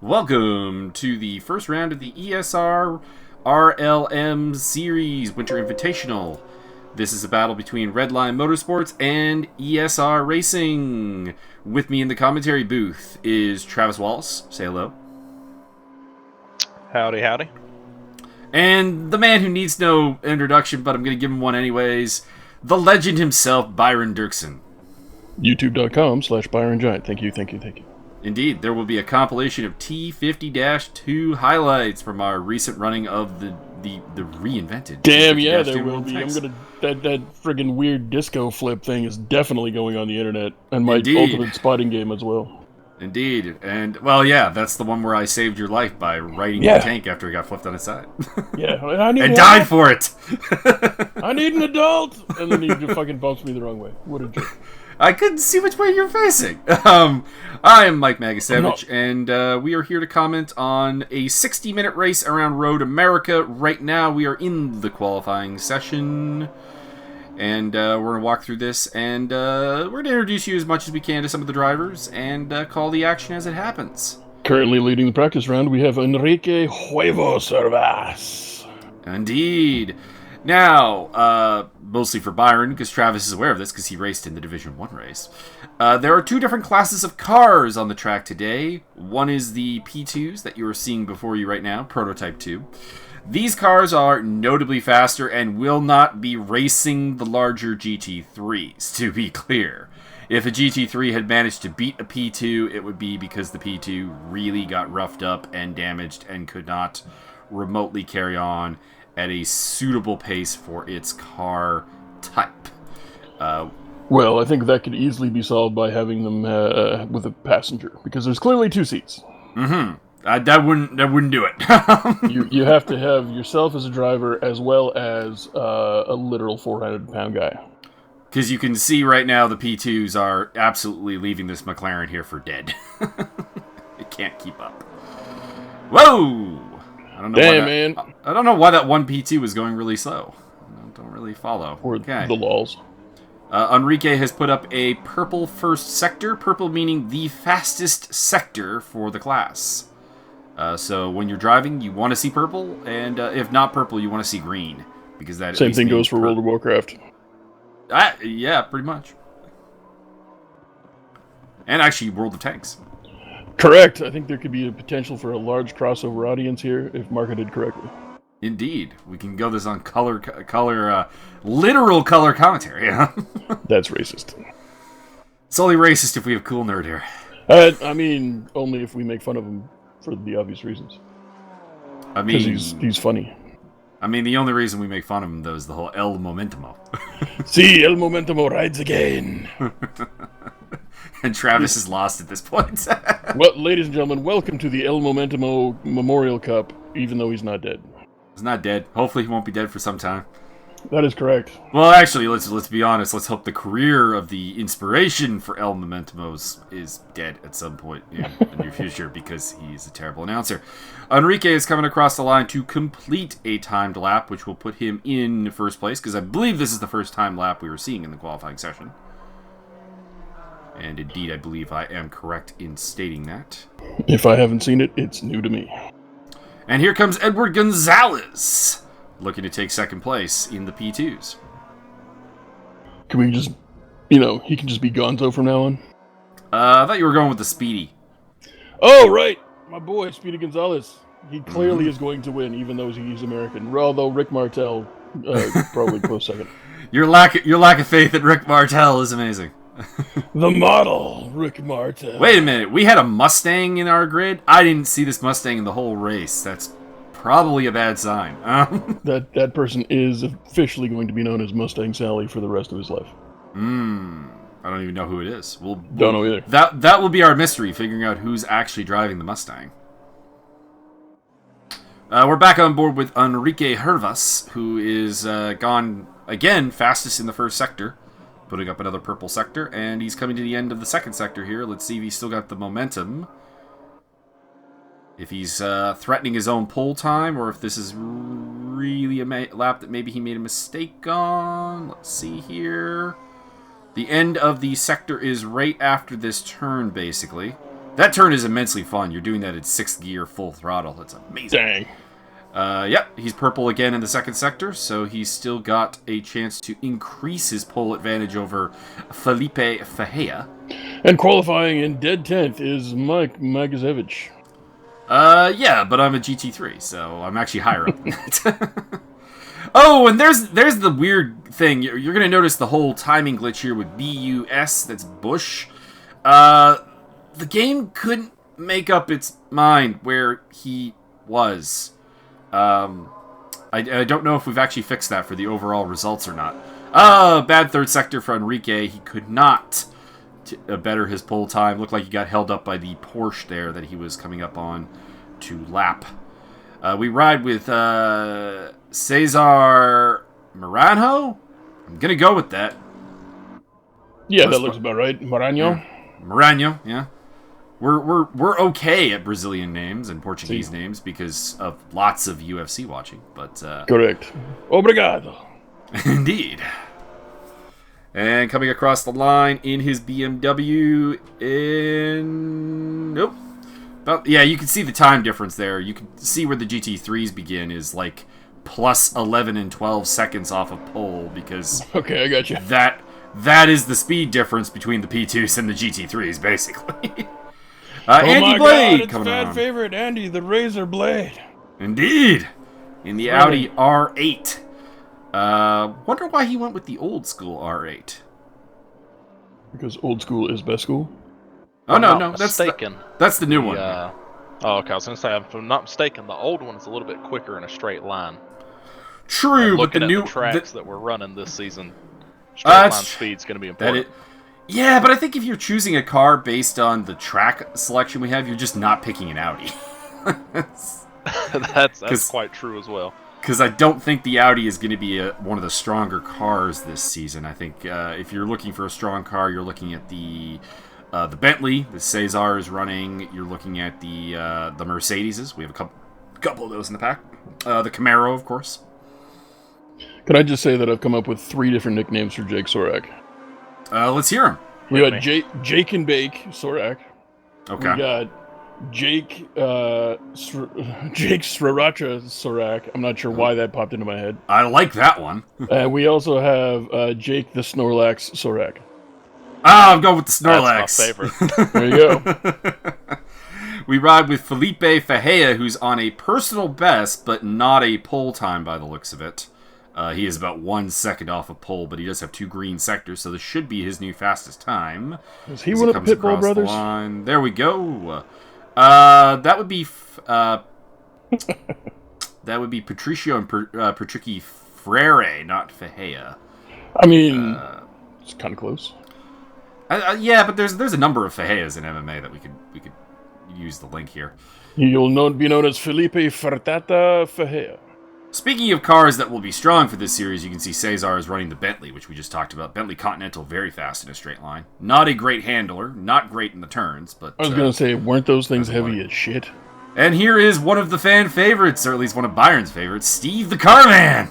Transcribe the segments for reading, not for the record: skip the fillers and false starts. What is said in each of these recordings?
Welcome to the first round of the ESR RLM Series Winter Invitational. This is a battle between Redline Motorsports and ESR Racing. With me in the commentary booth is Travis Wallace. Say hello. Howdy, howdy. And the man who needs no introduction, but I'm going to give him one anyways, the legend himself, Byron Dirksen. YouTube.com/Byron Giant. Thank you. Indeed, there will be a compilation of T50-2 highlights from our recent running of the reinvented. Damn, yeah, there will be. That friggin' weird disco flip thing is definitely going on the internet, and my ultimate spotting game as well. Indeed, and well, yeah, that's the one where I saved your life by riding the tank after he got flipped on its side. Yeah, and died for it. I need an adult, and then he just fucking bumps me the wrong way. What a jerk. I couldn't see which way you're facing. I am Mike Magasevich, and we are here to comment on a 60-minute race around Road America. Right now, we are in the qualifying session, and we're going to walk through this, and we're going to introduce you as much as we can to some of the drivers, and call the action as it happens. Currently leading the practice round, we have Enrique Huevo Servas. Indeed. Now, mostly for Byron, because Travis is aware of this, because he raced in the Division 1 race. There are two different classes of cars on the track today. One is the P2s that you are seeing before you right now, Prototype 2. These cars are notably faster and will not be racing the larger GT3s, to be clear. If a GT3 had managed to beat a P2, it would be because the P2 really got roughed up and damaged and could not remotely carry on at a suitable pace for its car type. Well, I think that could easily be solved by having them with a passenger, because there's clearly two seats. Mm-hmm. That wouldn't do it. you have to have yourself as a driver as well as a literal 400-pound guy. Because you can see right now the P2s are absolutely leaving this McLaren here for dead. It can't keep up. Whoa! I don't know why that one P2 was going really slow. I don't really follow. Or the lols. Enrique has put up a purple first sector. Purple meaning the fastest sector for the class. So when you're driving, you want to see purple, and if not purple, you want to see green, because that same thing goes for World of Warcraft. Yeah, pretty much. And actually, World of Tanks. Correct. I think there could be a potential for a large crossover audience here if marketed correctly. Indeed. We can go this on literal color commentary. Huh? That's racist. It's only racist if we have cool nerd here. I mean, only if we make fun of him for the obvious reasons. I mean, because he's funny. I mean, the only reason we make fun of him, though, is the whole El Momentamo. See, El Momentamo rides again. And Travis is lost at this point. Well, ladies and gentlemen, welcome to the El Momentamo Memorial Cup, even though he's not dead. He's not dead. Hopefully he won't be dead for some time. That is correct. Well, actually, let's be honest. Let's hope the career of the inspiration for El Momentamos is dead at some point in the near future, because he's a terrible announcer. Enrique is coming across the line to complete a timed lap, which will put him in first place, because I believe this is the first time lap we were seeing in the qualifying session. And indeed, I believe I am correct in stating that. If I haven't seen it, it's new to me. And here comes Edward Gonzalez, looking to take second place in the P2s. Can we just, he can just be Gonzo from now on? I thought you were going with the Speedy. Oh, right. My boy, Speedy Gonzalez. He clearly is going to win, even though he's American. Although Rick Martel probably close second. Your lack of faith in Rick Martel is amazing. The model, Rick Martel. Wait a minute, we had a Mustang in our grid? I didn't see this Mustang in the whole race. That's probably a bad sign. That person is officially going to be known as Mustang Sally for the rest of his life. I don't even know who it is. Don't know either. That will be our mystery, figuring out who's actually driving the Mustang. We're back on board with Enrique Hervas, who is gone, again, fastest in the first sector, putting up another purple sector, and he's coming to the end of the second sector here. Let's see if he's still got the momentum. If he's threatening his own pole time, or if this is really a lap that maybe he made a mistake on. Let's see here. The end of the sector is right after this turn, basically. That turn is immensely fun. You're doing that at 6th gear, full throttle. That's amazing. Dang. Yep, he's purple again in the second sector, so he's still got a chance to increase his pole advantage over Felipe Fajea. And qualifying in dead 10th is Mike Magazevich. Yeah, but I'm a GT3, so I'm actually higher up than that. Oh, and there's the weird thing. You're going to notice the whole timing glitch here with BUS, that's Bush. The game couldn't make up its mind where he was. I don't know if we've actually fixed that for the overall results or not. Bad third sector for Enrique. He could not better his pole time. Looked like he got held up by the Porsche there that he was coming up on to lap. We ride with Cesar Maranho. I'm gonna go with that. Yeah, that looks about right. Maranhão. Maranhão, yeah. We're okay at Brazilian names and Portuguese names because of lots of UFC watching, but correct. Obrigado. Indeed. And coming across the line in his BMW nope. Yeah, you can see the time difference there. You can see where the GT3s begin is like plus 11 and 12 seconds off of pole because okay, I got you. That is the speed difference between the P2s and the GT3s, basically. Oh Andy my Blade God, it's coming fan on. favorite Andy, the Razor Blade. Indeed. In the Audi R8. Wonder why he went with the old school R8. Because old school is best school? Oh, no, that's the new one. Oh, okay, I was going to say, if I'm not mistaken, the old one is a little bit quicker in a straight line. True, but the new tracks that we're running this season, straight line speed's going to be important. Yeah, but I think if you're choosing a car based on the track selection we have, you're just not picking an Audi. That's quite true as well. Because I don't think the Audi is going to be one of the stronger cars this season. I think if you're looking for a strong car, you're looking at the Bentley, the Cesar is running. You're looking at the Mercedeses. We have a couple of those in the pack. The Camaro, of course. Can I just say that I've come up with 3 different nicknames for Jake Sorak? Let's hear him. We got Jake and Bake Sorak. Okay. We got Jake Sriracha Sorak. I'm not sure why that popped into my head. I like that one. We also have Jake the Snorlax Sorak. I'm going with the Snorlax. That's my favorite. There you go. We ride with Felipe Fajea, who's on a personal best, but not a pole time by the looks of it. He is about 1 second off of pole, but he does have 2 green sectors, so this should be his new fastest time. Is he one of the Pitbull brothers? There we go. That would be Patricio and Patricky Freire, not Fajea. I mean, it's kind of close. Yeah, but there's a number of Fajeas in MMA that we could use the link here. You'll be known as Felipe Fertata Fajea. Speaking of cars that will be strong for this series, you can see Cesar is running the Bentley, which we just talked about. Bentley Continental, very fast in a straight line. Not a great handler, not great in the turns, but... I was going to say, weren't those things heavy as shit? And here is one of the fan favorites, or at least one of Byron's favorites, Steve the Carman!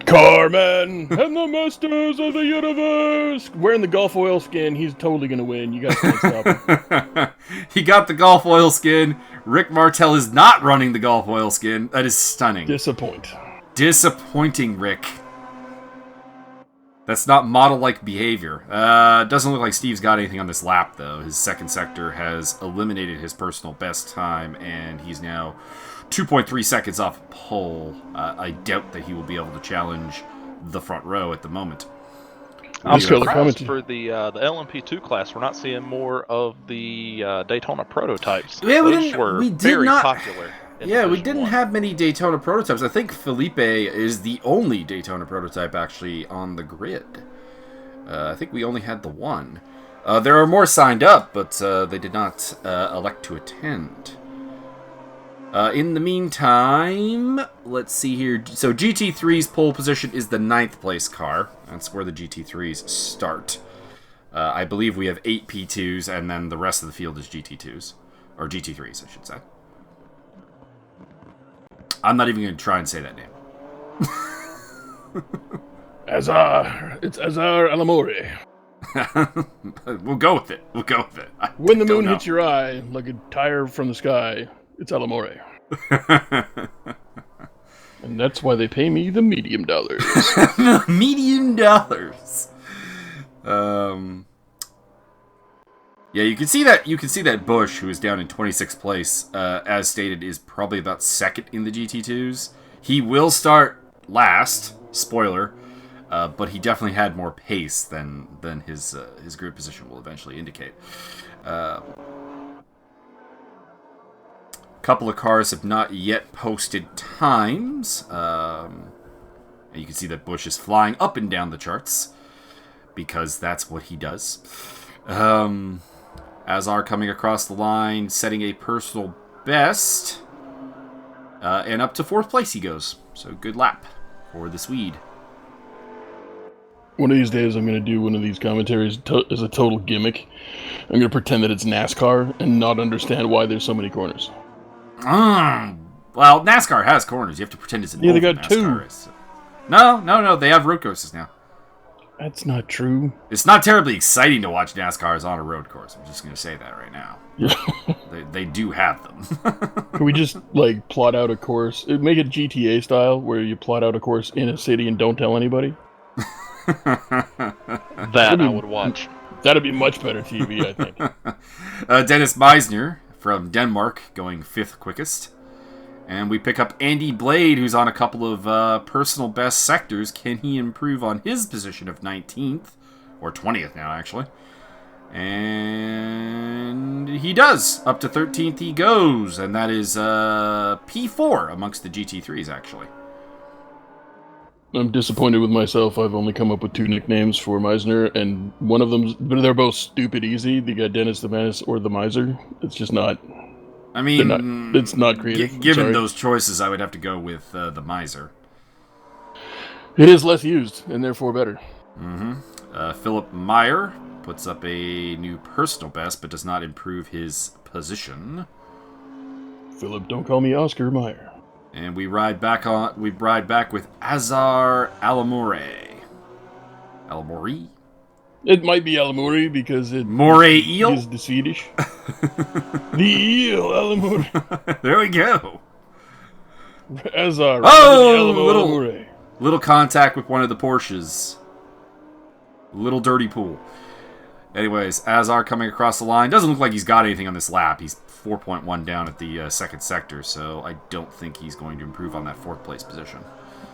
Carman and the Masters of the Universe! Wearing the Gulf oil skin, he's totally going to win. You guys can't stop him. He got the Gulf oil skin. Rick Martel is not running the Gulf oil skin. That is stunning. Disappointing, Rick. That's not model-like behavior. Doesn't look like Steve's got anything on this lap, though. His second sector has eliminated his personal best time, and he's now 2.3 seconds off pole. I doubt that he will be able to challenge the front row at the moment. I'm surprised for the LMP2 class, we're not seeing more of the Daytona prototypes. Yeah, Those were very popular. Yeah, we didn't have many Daytona prototypes. I think Felipe is the only Daytona prototype actually on the grid. I think we only had the one. There are more signed up, but they did not elect to attend. In the meantime, let's see here. So GT3's pole position is the 9th place car. That's where the GT3s start. I believe we have 8 P2s, and then the rest of the field is GT2s. Or GT3s, I should say. I'm not even going to try and say that name. Azar. It's Azar Alamori. We'll go with it. When the moon hits your eye like a tire from the sky, it's Alamore. And that's why they pay me the medium dollars. The medium dollars. Yeah, you can see that Bush, who is down in 26th place, as stated, is probably about second in the GT2s. He will start last, spoiler, but he definitely had more pace than his grid position will eventually indicate. Couple of cars have not yet posted times. And you can see that Bush is flying up and down the charts because that's what he does. Azar coming across the line, setting a personal best, and up to 4th place he goes. So good lap for the Swede. One of these days, I'm going to do one of these commentaries as a total gimmick. I'm going to pretend that it's NASCAR and not understand why there's so many corners. Well, NASCAR has corners. You have to pretend it's an they got NASCAR 2. Is. No. They have road courses now. That's not true. It's not terribly exciting to watch NASCARs on a road course. I'm just going to say that right now. They do have them. Can we just, plot out a course? Make it GTA style, where you plot out a course in a city and don't tell anybody? That I would watch. That'd be much better TV, I think. Dennis Meisner from Denmark going 5th quickest. And we pick up Andy Blade, who's on a couple of personal best sectors. Can he improve on his position of 19th? Or 20th now, actually. And he does. Up to 13th he goes. And that is P4 amongst the GT3s, actually. I'm disappointed with myself. I've only come up with 2 nicknames for Meisner, and one of them, but they're both stupid easy. You got Dennis the Menace or the Miser. It's just not. I mean, it's not creative. Given those choices, I would have to go with the Miser. It is less used, and therefore better. Philip Meyer puts up a new personal best, but does not improve his position. Philip, don't call me Oscar Meyer. And we ride back with Azar Alamore. Alamore? It might be Alamore because it Eel is the Swedish. The eel, Alamore. There we go. Azar. Little contact with one of the Porsches. Little dirty pool. Anyways, Azar coming across the line. Doesn't look like he's got anything on this lap. He's 4.1 down at the second sector, so I don't think he's going to improve on that 4th place position.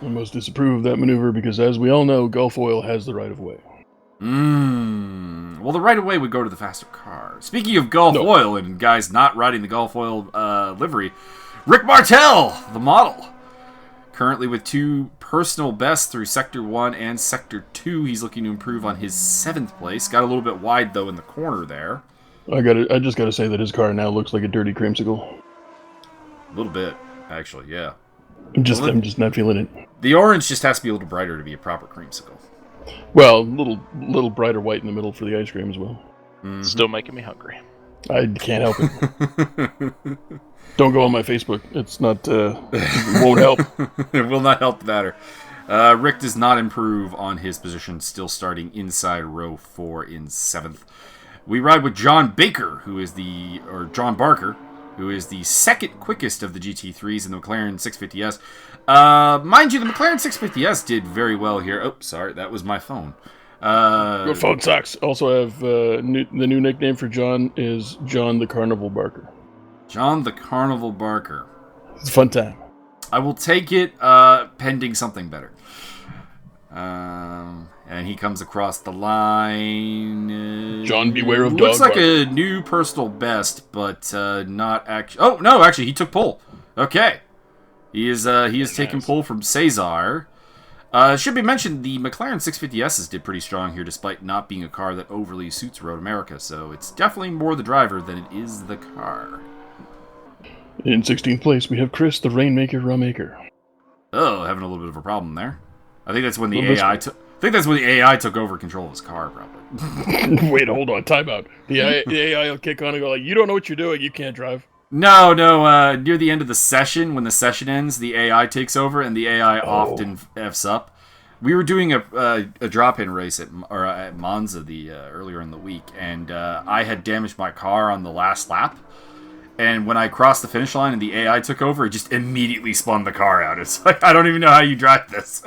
I most disapprove of that maneuver because, as we all know, Gulf Oil has the right of way. Well, the right of way would go to the faster car. Speaking of Gulf Oil and guys not riding the Gulf Oil livery, Rick Martel, the model. Currently with 2 personal bests through Sector 1 and Sector 2. He's looking to improve on his 7th place. Got a little bit wide, though, in the corner there. I just got to say that his car now looks like a dirty creamsicle. A little bit, actually, yeah. I'm just not feeling it. The orange just has to be a little brighter to be a proper creamsicle. Well, a little brighter white in the middle for the ice cream as well. Still making me hungry. I can't help it. Don't go on my Facebook. It's not. It won't help. It will not help the matter. Rick does not improve on his position, still starting inside row 4 in 7th. We ride with John Barker, who is the 2nd quickest of the GT3s in the McLaren 650S. Mind you, the McLaren 650S did very well here. Oh, sorry, that was my phone. Your phone sucks. Also, I have the new nickname for John is John the Carnival Barker. John the Carnival Barker. It's a fun time. I will take it, pending something better. And he comes across the line. John, beware of dog. Looks like a new personal best, but not actually. Oh no, actually, he took pole. Okay, he is taking pole from Cesar. Should be mentioned, the McLaren 650Ss did pretty strong here, despite not being a car that overly suits Road America. So it's definitely more the driver than it is the car. In 16th place, we have Chris, the Rainmaker Rummaker. Oh, having a little bit of a problem there. I think that's when the AI took. I think that's when the AI took over control of his car, probably. Wait, hold on, time out. The AI will kick on and go like, "You don't know what you're doing. You can't drive." No. Near the end of the session, when the session ends, the AI takes over, and the AI often F's up. We were doing a drop-in race at Monza earlier in the week, and I had damaged my car on the last lap. And when I crossed the finish line and the AI took over, it just immediately spun the car out. It's like, I don't even know how you drive this.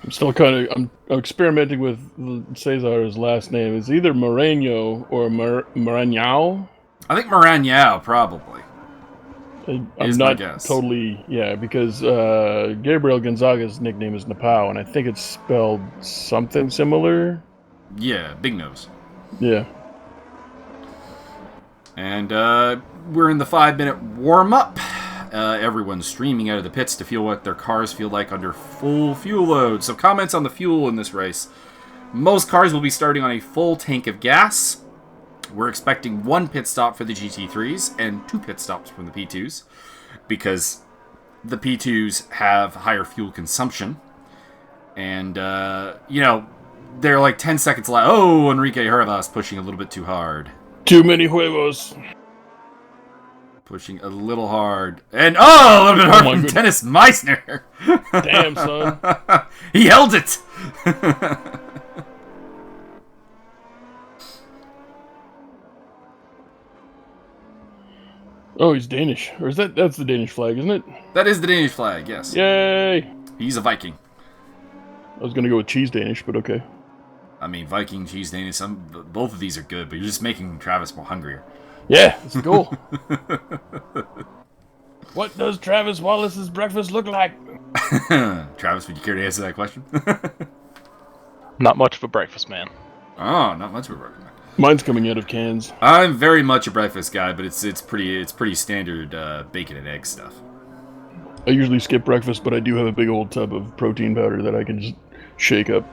I'm still I'm experimenting with Cesar's last name. It's either Moreno or Maranhão. I think Maranhão, probably. I'm not totally, because Gabriel Gonzaga's nickname is Napao, and I think it's spelled something similar. Yeah, Big Nose. Yeah. And we're in the 5-minute warm-up. Everyone's streaming out of the pits to feel what their cars feel like under full fuel load. So comments on the fuel in this race. Most cars will be starting on a full tank of gas. We're expecting 1 pit stop for the GT3s and 2 pit stops from the P2s, because the P2s have higher fuel consumption. And, they're like 10 seconds left. Oh, Enrique Hervas pushing a little bit too hard. Too many huevos. Pushing a little hard. And, a little bit hard from Dennis Meissner. Damn, son. He held it. Oh, he's Danish. Or is that's the Danish flag, isn't it? That is the Danish flag, yes. Yay! He's a Viking. I was going to go with cheese Danish, but okay. I mean, Viking, cheese Danish, both of these are good, but you're just making Travis more hungrier. Yeah, that's the goal. What does Travis Wallace's breakfast look like? Travis, would you care to answer that question? Not much of a breakfast man. Oh, not much of a breakfast man. Mine's coming out of cans. I'm very much a breakfast guy, but it's pretty standard bacon and egg stuff. I usually skip breakfast, but I do have a big old tub of protein powder that I can just shake up.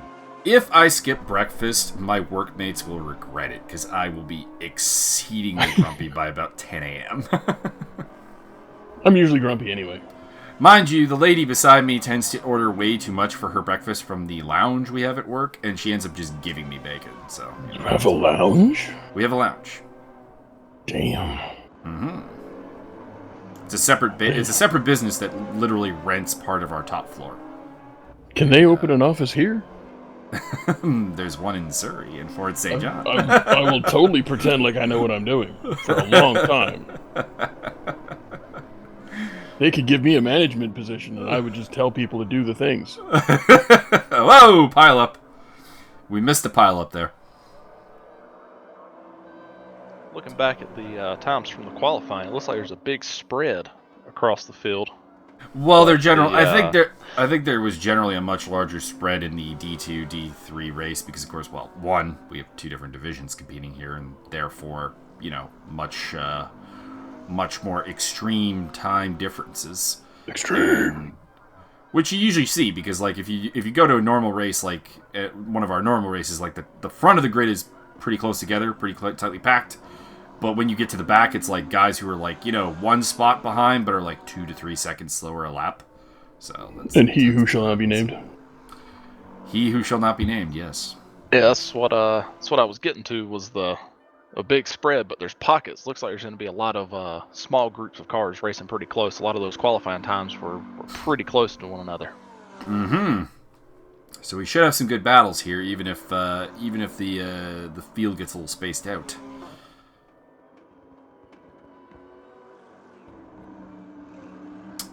If I skip breakfast, my workmates will regret it, because I will be exceedingly grumpy by about 10 a.m. I'm usually grumpy anyway. Mind you, the lady beside me tends to order way too much for her breakfast from the lounge we have at work, and she ends up just giving me bacon. So you have a lounge? We have a lounge. Damn. Mm-hmm. It's a separate business that literally rents part of our top floor. Can they open an office here? There's one in Surrey and Fort St. John. I will totally pretend like I know what I'm doing for a long time. They could give me a management position and I would just tell people to do the things. Whoa, pile up. We missed the pile up there. Looking back at the times from the qualifying, it looks like there's a big spread across the field. Well, I think there was generally a much larger spread in the D2, D3 race because, of course, one, we have 2 different divisions competing here, and therefore, much more extreme time differences. Extreme. Which you usually see because, like, if you go to a normal race, like one of our normal races, like the front of the grid is pretty close together, pretty tightly packed. But when you get to the back, it's like guys who are like, 1 spot behind, but are like 2 to 3 seconds slower a lap. So he who shall not be named. He who shall not be named. Yes. Yeah, that's what I was getting to was a big spread, but there's pockets. Looks like there's going to be a lot of small groups of cars racing pretty close. A lot of those qualifying times were pretty close to one another. Mm-hmm. So we should have some good battles here, even if the field gets a little spaced out.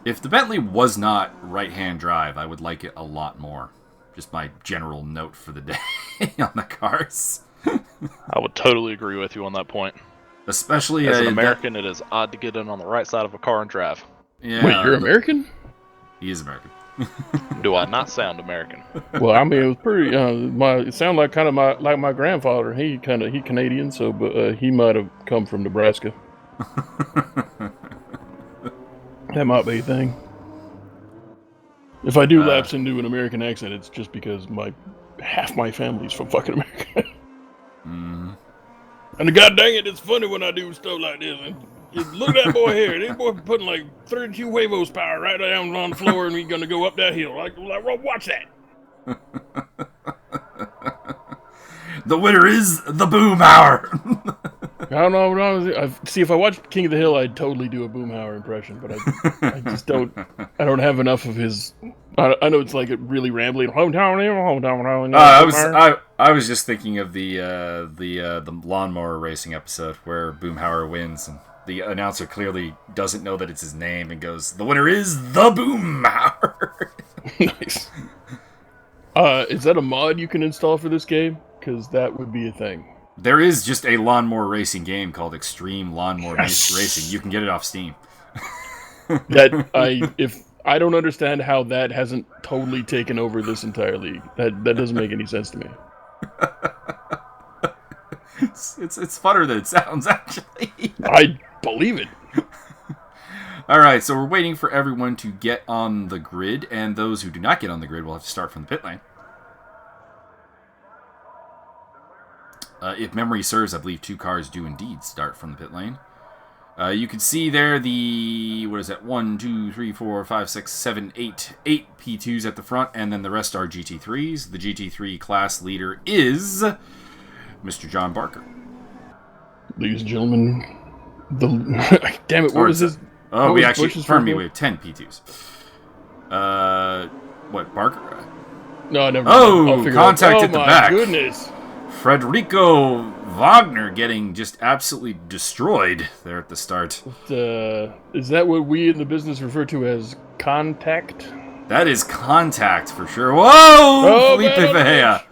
If the Bentley was not right-hand drive, I would like it a lot more. Just my general note for the day on the cars. I would totally agree with you on that point. Especially as an American, it is odd to get in on the right side of a car and drive. Yeah, wait, you're American? He is American. Do I not sound American? Well, I mean, it was pretty. It sounded like kind of like my grandfather. He Canadian, so but he might have come from Nebraska. That might be a thing. If I do lapse into an American accent, it's just because half my family's from fucking America. Mm. And god dang it, it's funny when I do stuff like this. And look at that boy here. This boy putting like 32 huevos power right down on the floor, and he's gonna go up that hill. Like watch that. The winner is the Boomhauer. I don't know. See, if I watched King of the Hill, I'd totally do a Boomhauer impression, but I just don't. I don't have enough of his I know it's like a really rambling hometown. I was just thinking of the lawnmower racing episode where Boomhauer wins and the announcer clearly doesn't know that it's his name and goes, "The winner is the Boomhauer." Nice. Is that a mod you can install for this game? Because that would be a thing. There is just a lawnmower racing game called Extreme Lawnmower Racing. You can get it off Steam. I don't understand how that hasn't totally taken over this entire league. That doesn't make any sense to me. It's funner than it sounds, actually. I believe it. All right, so we're waiting for everyone to get on the grid, and those who do not get on the grid will have to start from the pit lane. If memory serves, I believe 2 cars do indeed start from the pit lane. You can see there the, 1, 2, 3, 4, 5, 6, 7, 8 P2s at the front, and then the rest are GT3s. The GT3 class leader is Mr. John Barker. Ladies and gentlemen, damn it, what was this? Oh, we have 10 P2s. Barker? No, never. Oh, contact at the back. Oh my goodness. Frederico Wagner getting just absolutely destroyed there at the start. Is that what we in the business refer to as contact? That is contact for sure. Whoa! Felipe Fajea.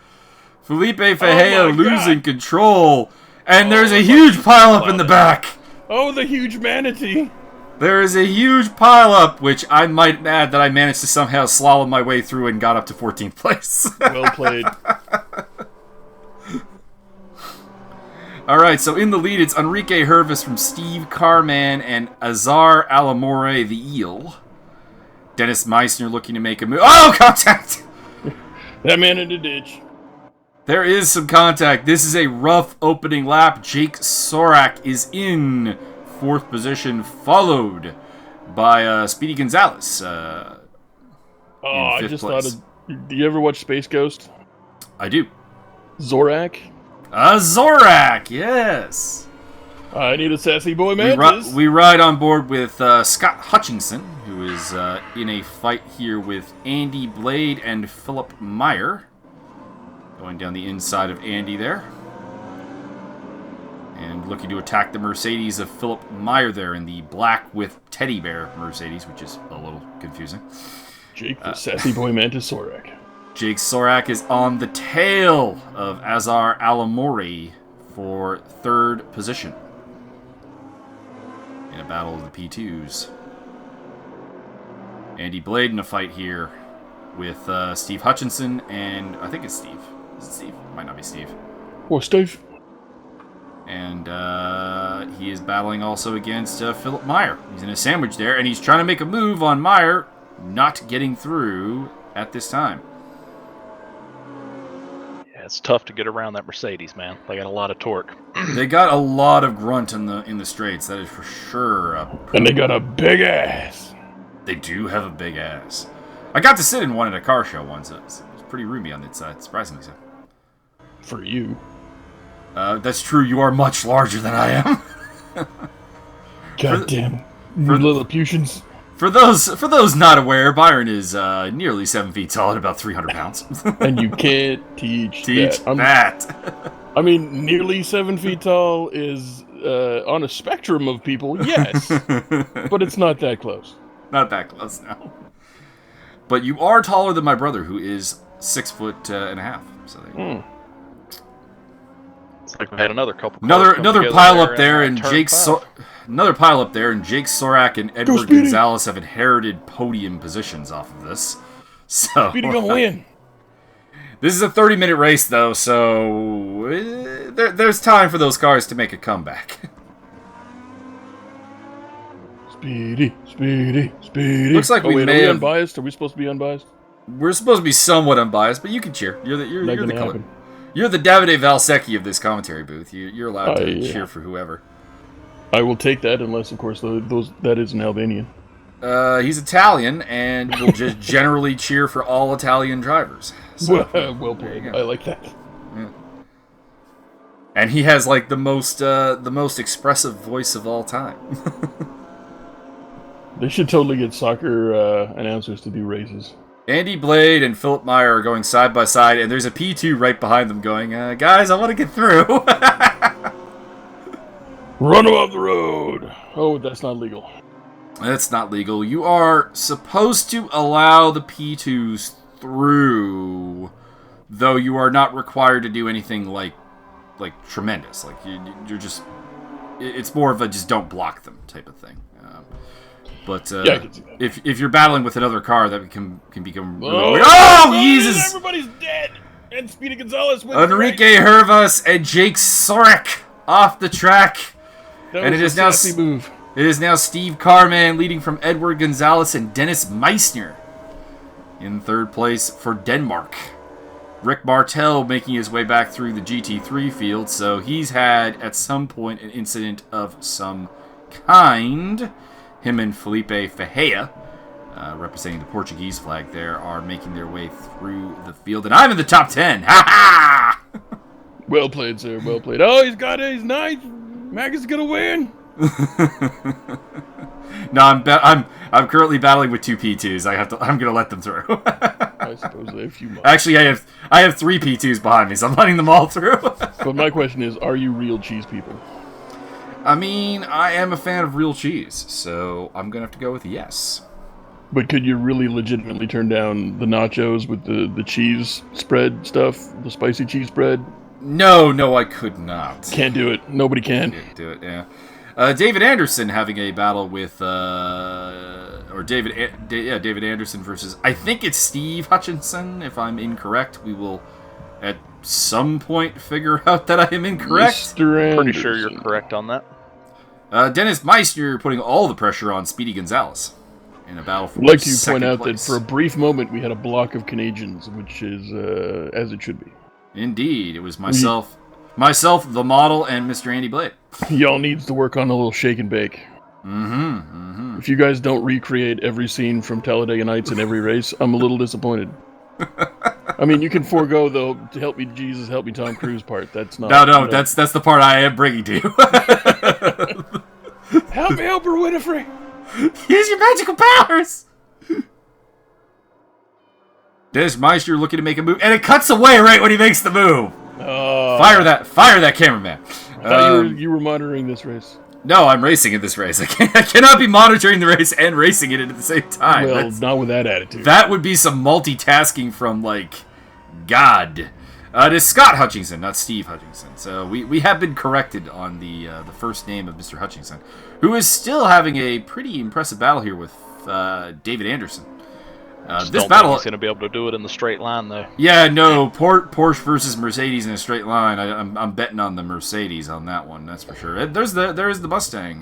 Felipe Fajea losing control. And there's a huge pileup in the back. Oh, the huge manatee. There is a huge pileup, which I might add that I managed to somehow slalom my way through and got up to 14th place. Well played. All right, so in the lead, it's Enrique Hervis from Steve Carman and Azar Alamore the Eel. Dennis Meissner looking to make a move. Oh, contact! That man in the ditch. There is some contact. This is a rough opening lap. Jake Sorak is in 4th position, followed by Speedy Gonzalez. I just thought of... Do you ever watch Space Ghost? I do. Zorak? Zorak, yes. I need a sassy boy mantis. We ride on board with Scott Hutchinson, who is in a fight here with Andy Blade and Philip Meyer. Going down the inside of Andy there. And looking to attack the Mercedes of Philip Meyer there in the black with teddy bear Mercedes, which is a little confusing. Jake the sassy boy mantis Sorak. Jake Sorak is on the tail of Azar Alamori for 3rd position in a battle of the P2s. Andy Blade in a fight here with Steve Hutchinson, and I think it's Steve. Is it Steve? Might not be Steve. Oh, Steve. And he is battling also against Philip Meyer. He's in a sandwich there, and he's trying to make a move on Meyer, not getting through at this time. It's tough to get around that Mercedes, man. They got a lot of torque. They got a lot of grunt in the straights, that is for sure. And they got a big ass. They do have a big ass. I got to sit in one at a car show once. It was pretty roomy on the inside, surprisingly so. For you. That's true, you are much larger than I am. God damn. For Lilliputians. For those not aware, Byron is nearly 7 feet tall and about 300 pounds. And you can't teach that. I mean, nearly 7 feet tall is on a spectrum of people, yes. But it's not that close. Not that close, no. But you are taller than my brother, who is 6 foot and a half. So there you go. It's like we had another couple. Another pile up there, and another pile up there, and Jake Sorak and Edward Gonzalez have inherited podium positions off of this. So Speedy gonna win. This is a 30-minute race, though, so there's time for those cars to make a comeback. Speedy. Looks like we may are have... unbiased? Are we supposed to be unbiased? We're supposed to be somewhat unbiased, but you can cheer. You're the color. You're the Davide Valsecchi of this commentary booth. You're allowed to cheer for whoever. I will take that, unless, of course, that is an Albanian. He's Italian, and will just generally cheer for all Italian drivers. So, well played. I like that. Yeah. And he has like the most expressive voice of all time. They should totally get soccer announcers to do races. Andy Blade and Philip Meyer are going side by side, and there's a P2 right behind them going, guys, I want to get through. Run them off the road. Oh, that's not legal. That's not legal. You are supposed to allow the P2s through, though you are not required to do anything like tremendous. Like you're just, it's more of a just don't block them type of thing. But Yeah, I can see that. if you're battling with another car, that can become really Oh, Jesus! Everybody's dead. And Speedy Gonzalez wins. Enrique Hervas and Jake Sorek off the track, and it is now move. It is now Steve Carman leading from Edward Gonzalez and Dennis Meissner in third place for Denmark. Rick Martel making his way back through the GT3 field, so he's had at some point an incident of some kind. Him and Felipe Ferreira, representing the Portuguese flag there, are making their way through the field, and I'm in the top 10. Ha ha! Well played, sir. Well played. Oh, he's got it. He's nice. Mac is gonna win. No, I'm currently battling with two P2s. I'm gonna let them through. I suppose they have a few more. Actually, I have three P2s behind me, so I'm letting them all through. But my question is, are you real cheese people? I mean, I am a fan of real cheese, so I'm gonna have to go with yes. But could you really legitimately turn down the nachos with the cheese spread stuff, the spicy cheese spread? No, I could not. Can't do it. Nobody can. Can't do it. Yeah. David Anderson having a battle with David Anderson versus, I think it's Steve Hutchinson. If I'm incorrect, we will at some point figure out that I am incorrect. Mr. Anderson. Pretty sure you're correct on that. Dennis Meissner putting all the pressure on Speedy Gonzalez in a battle for I'd like to point second out place. that for a brief moment we had a block of Canadians, which is as it should be. Indeed, it was myself, the model, and Mr. Andy Blade. Y'all needs to work on a little shake and bake. If you guys don't recreate every scene from Talladega Nights in every race, I'm a little disappointed. I mean, you can forego the "Help me, Jesus, help me, Tom Cruise" part. That's not. No, that's the part I am bringing to you. Help me, help her, Winifred. Use your magical powers. Dennis Meissner looking to make a move, and it cuts away right when he makes the move. Fire that cameraman. I thought you were monitoring this race. No, I'm racing in this race. I cannot be monitoring the race and racing it at the same time. Well, not with that attitude. That would be some multitasking from, God. It is Scott Hutchinson, not Steve Hutchinson. So we have been corrected on the first name of Mr. Hutchinson, who is still having a pretty impressive battle here with David Anderson. This battle, he's going to be able to do it in the straight line, though. Yeah, no, Porsche versus Mercedes in a straight line. I'm betting on the Mercedes on that one. That's for sure. There is the Mustang.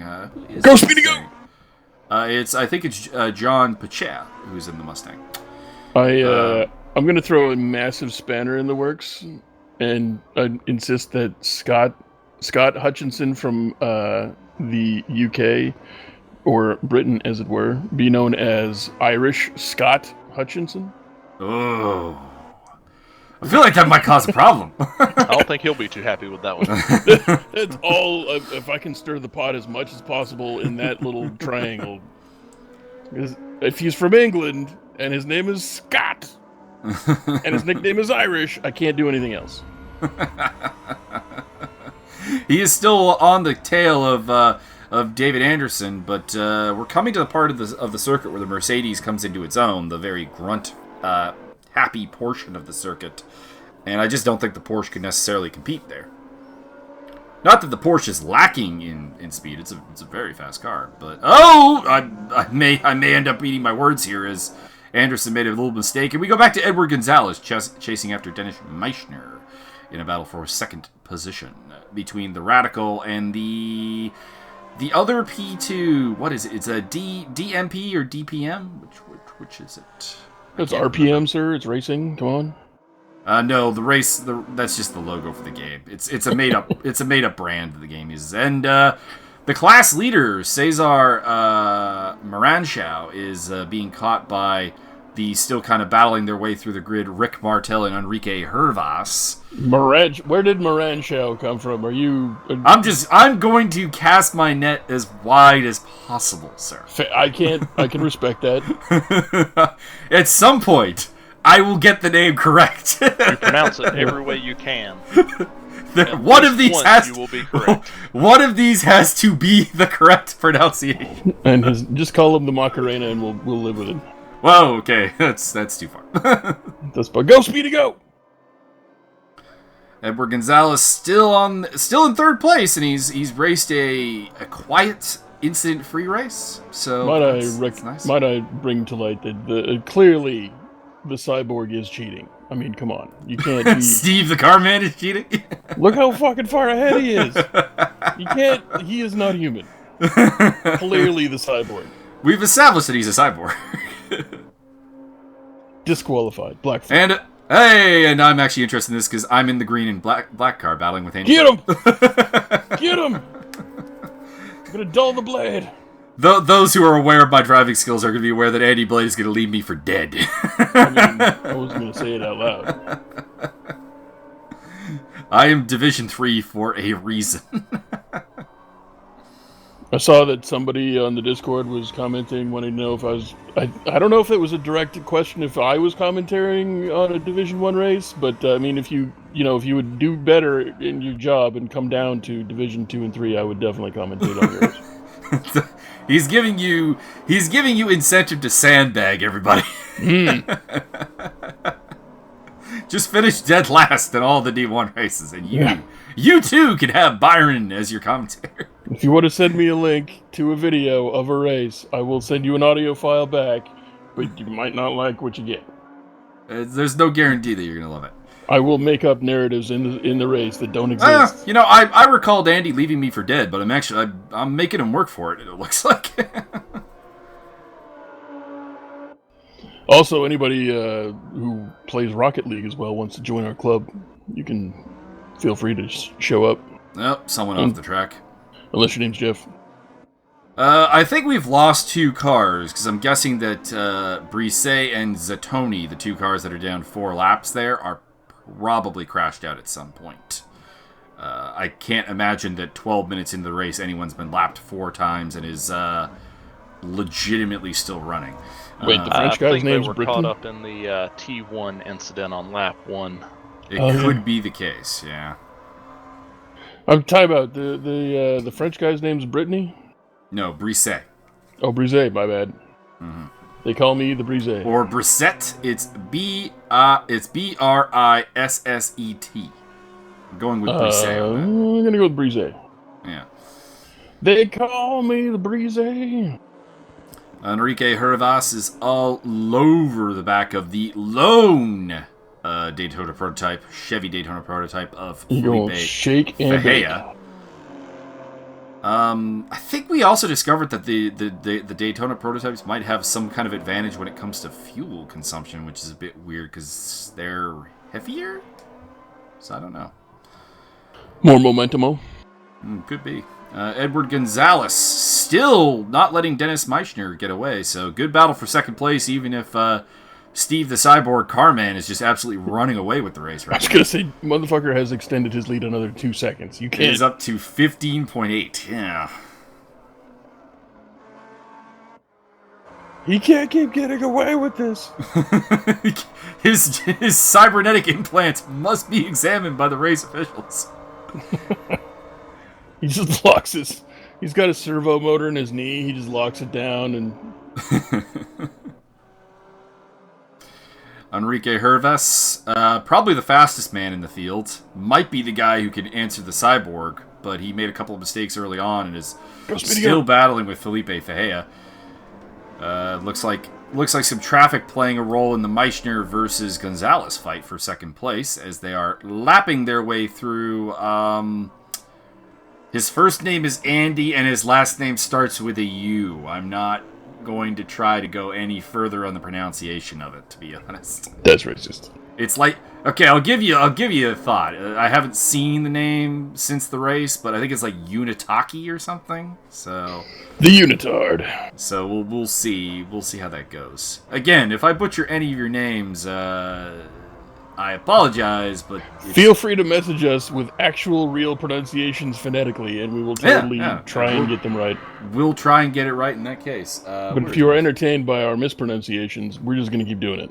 Go Speedy, go! I think it's John Pacha who's in the Mustang. I'm going to throw a massive spanner in the works, and I insist that Scott Hutchinson from the UK, or Britain as it were, be known as Irish Scott Hutchinson. Oh, I feel like that might cause a problem. I don't think he'll be too happy with that one. That's all. If I can stir the pot as much as possible in that little triangle. Because if he's from England and his name is Scott and his nickname is Irish, I can't do anything else. He is still on the tail of David Anderson, but we're coming to the part of the circuit where the Mercedes comes into its own, the very grunt, happy portion of the circuit, and I just don't think the Porsche could necessarily compete there. Not that the Porsche is lacking in speed; it's a very fast car. But I may end up eating my words here as Anderson made a little mistake, and we go back to Edward Gonzalez chasing after Dennis Meissner in a battle for second position between the Radical and the other P2. What is it? It's a DMP or DPM? Which is it? It's RPM, sir. It's racing. Come on. No, the race. That's just the logo for the game. It's a made up brand the game uses. And the class leader Cesar Maranchao is being caught by the still kind of battling their way through the grid, Rick Martel and Enrique Hervas. Where did Morancho come from? Are you... I'm going to cast my net as wide as possible, sir. I can respect that. At some point, I will get the name correct. You pronounce it every way you can. One of these has you will be correct. One of these has to be the correct pronunciation. And just call him the Macarena, and we'll live with it. Whoa, okay, that's too far. Go Speedy go! Edward Gonzalez still in third place, and he's raced a quiet, incident-free race. So nice. Might I bring to light that clearly the cyborg is cheating. I mean, come on, you can't. Be... Steve the car man is cheating. Look how fucking far ahead he is. You can't. He is not human. Clearly the cyborg. We've established that he's a cyborg. Disqualified. Black flag. And I'm actually interested in this because I'm in the green and black car battling with Andy. Get him! Get him! I'm gonna dull the blade. Those who are aware of my driving skills are going to be aware that Andy Blade is going to leave me for dead. I mean, I wasn't going to say it out loud. I am Division 3 for a reason. I saw that somebody on the Discord was commenting, wanting to know if I was... I don't know if it was a direct question if I was commentating on a Division 1 race, but I mean, if you would do better in your job and come down to Division 2 and 3, I would definitely commentate on yours. He's giving you incentive to sandbag everybody. Just finish dead last in all the D1 races, and you too can have Byron as your commentator. If you want to send me a link to a video of a race, I will send you an audio file back, but you might not like what you get. There's no guarantee that you're gonna love it. I will make up narratives in the race that don't exist. I recalled Andy leaving me for dead, but I'm making him work for it. It looks like. Also, anybody who plays Rocket League as well wants to join our club, you can feel free to show up. Nope, someone off the track. Unless your name's Jeff. I think we've lost 2 cars, because I'm guessing that Brise and Zatoni, the 2 cars that are down 4 laps there, are probably crashed out at some point. I can't imagine that 12 minutes into the race anyone's been lapped 4 times and is legitimately still running. Wait, the French guy's name's Britain? I think they were caught up in the T1 incident on lap 1. It could be the case, yeah. I'm talking about the French guy's name's Brittany? No, Brise. Oh, Brise, my bad. Mm-hmm. They call me the Brise. Or Brissette. It's Brisset. I'm going with Brise. I'm gonna go with Brise. Yeah. They call me the Brise. Enrique Hervas is all over the back of the lone Daytona prototype, Chevy Daytona prototype of Felipe shake and Fajea. I think we also discovered that the Daytona prototypes might have some kind of advantage when it comes to fuel consumption, which is a bit weird because they're heavier. So I don't know. More momentum. Could be. Edward Gonzalez still not letting Dennis Meichner get away. So good battle for second place, even if Steve the Cyborg Carman is just absolutely running away with the race right now. I was going to say, motherfucker has extended his lead another 2 seconds. You can't. He's up to 15.8. Yeah. He can't keep getting away with this. His cybernetic implants must be examined by the race officials. He just locks his... He's got a servo motor in his knee. He just locks it down and... Enrique Hervas, probably the fastest man in the field. Might be the guy who can answer the cyborg, but he made a couple of mistakes early on and is still battling with Felipe Fajea. Looks like some traffic playing a role in the Meichner versus Gonzalez fight for second place as they are lapping their way through. His first name is Andy and his last name starts with a U. I'm not going to try to go any further on the pronunciation of it, to be honest. That's racist. It's like, okay, I'll give you a thought. I haven't seen the name since the race, but I think it's like Unitaki or something. So The Unitard. So we'll see how that goes. Again, if I butcher any of your names, I apologize, but feel free to message us with actual real pronunciations phonetically, and we will totally try and get them right. We'll try and get it right in that case. But if you are entertained by our mispronunciations, we're just going to keep doing it.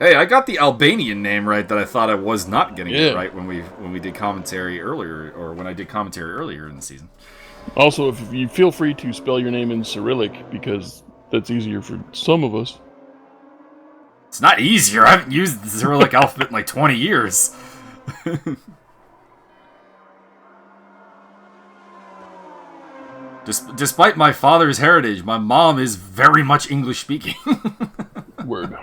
Hey, I got the Albanian name right that I thought I was not going to get right when we did commentary earlier, or when I did commentary earlier in the season. Also, if you feel free to spell your name in Cyrillic, because that's easier for some of us. It's not easier. I haven't used the Cyrillic alphabet in like 20 years. Despite my father's heritage, my mom is very much English speaking. Word.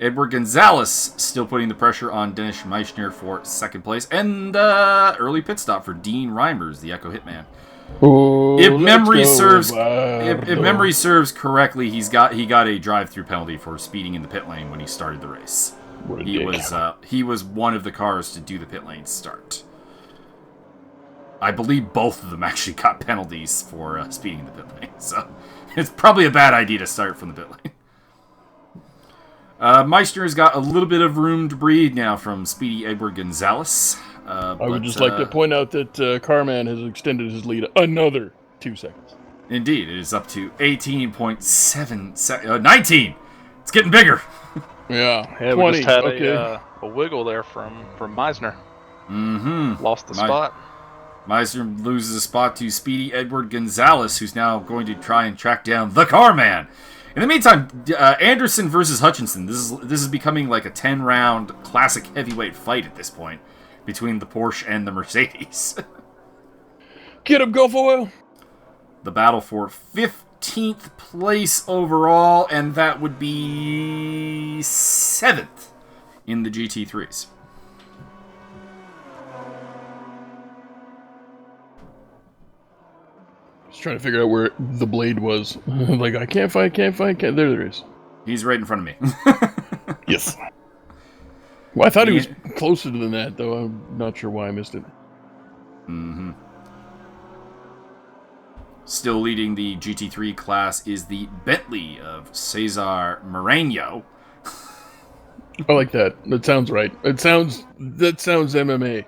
Edward Gonzalez still putting the pressure on Dennis Meissner for second place, and early pit stop for Dean Reimers, the Echo Hitman. Oh, if memory serves correctly, he got a drive-through penalty for speeding in the pit lane when he started the race. He was one of the cars to do the pit lane start. I believe both of them actually got penalties for speeding in the pit lane, so it's probably a bad idea to start from the pit lane. Meissner's got a little bit of room to breathe now from speedy Edward Gonzalez. I would just like to point out that Carman has extended his lead another 2 seconds. Indeed, it is up to 18.7 19. It's getting bigger. Yeah, 20. We just had a wiggle there from Meissner. Mm-hmm. Lost the spot. Meissner loses a spot to speedy Edward Gonzalez, who's now going to try and track down the Carman. In the meantime, Anderson versus Hutchinson. This is becoming like a 10-round classic heavyweight fight at this point between the Porsche and the Mercedes. Get him, Gulf Oil! The battle for 15th place overall, and that would be 7th in the GT3s. Just trying to figure out where the blade was. Like, I can't find. There is. He's right in front of me. Yes. Well, I thought he was closer than that, though. I'm not sure why I missed it. Mm-hmm. Still leading the GT3 class is the Bentley of Cesar Moreno. I like that. That sounds right. That sounds MMA.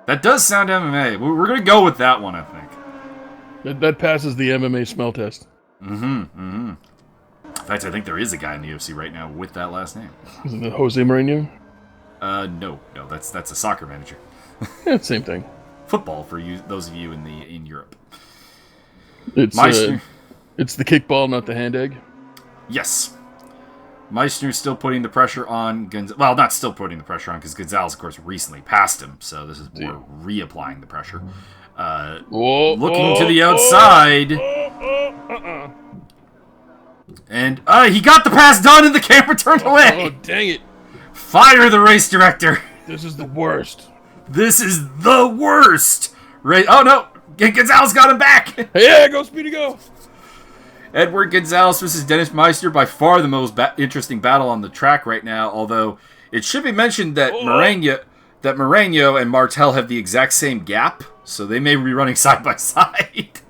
That does sound MMA. We're going to go with that one, I think. That passes the MMA smell test. Mm-hmm. In fact, I think there is a guy in the UFC right now with that last name. Is it Jose Moreno? No, that's a soccer manager. Yeah, same thing. Football for you, those of you in Europe. It's the kickball, not the hand egg. Yes. Meissner's still putting the pressure on Gonzalez. Well, not still putting the pressure on, because Gonzalez, of course, recently passed him, so this is more reapplying the pressure. Looking to the outside. And he got the pass done, and the camera turned away. Oh, dang it. Fire the race director. This is the worst. This is the worst. Oh, no. Gonzalez got him back. Yeah, go Speedy, go. Edward Gonzalez versus Dennis Meissner, by far the most interesting battle on the track right now, although it should be mentioned that Moreno and Martel have the exact same gap, so they may be running side by side.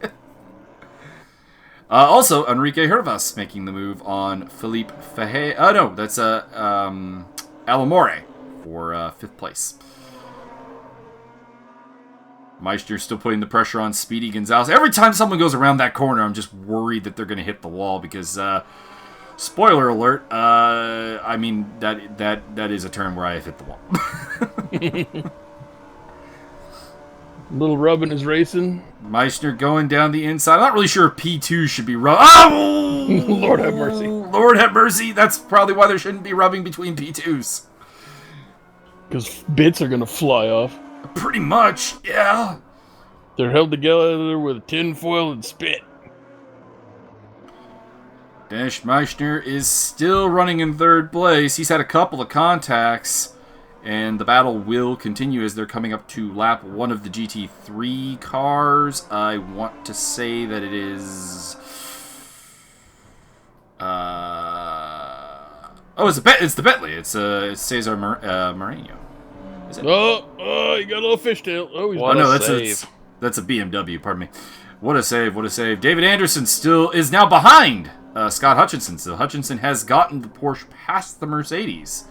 Also, Enrique Hervas making the move on Philippe Fahe. Oh, no, that's Alamore for 5th place. Meissner still putting the pressure on Speedy Gonzalez. Every time someone goes around that corner, I'm just worried that they're going to hit the wall because, spoiler alert, I mean, that is a term where I have hit the wall. Little rubbing is racing. Meissner going down the inside. I'm not really sure if P2 should be rubbing. Oh! Lord have mercy. Lord have mercy. That's probably why there shouldn't be rubbing between P2s. Because bits are going to fly off. Pretty much, yeah. They're held together with tin foil and spit. Dennis Meissner is still running in 3rd place. He's had a couple of contacts, and the battle will continue as they're coming up to lap 1 of the GT3 cars. I want to say that it is Oh, it's the Bentley. It's Cesar Moreno. Is it? Oh, you got a little fishtail. Oh, he's What no, a that's save. that's a BMW. Pardon me. What a save! What a save! David Anderson still is now behind Scott Hutchinson. So Hutchinson has gotten the Porsche past the Mercedes.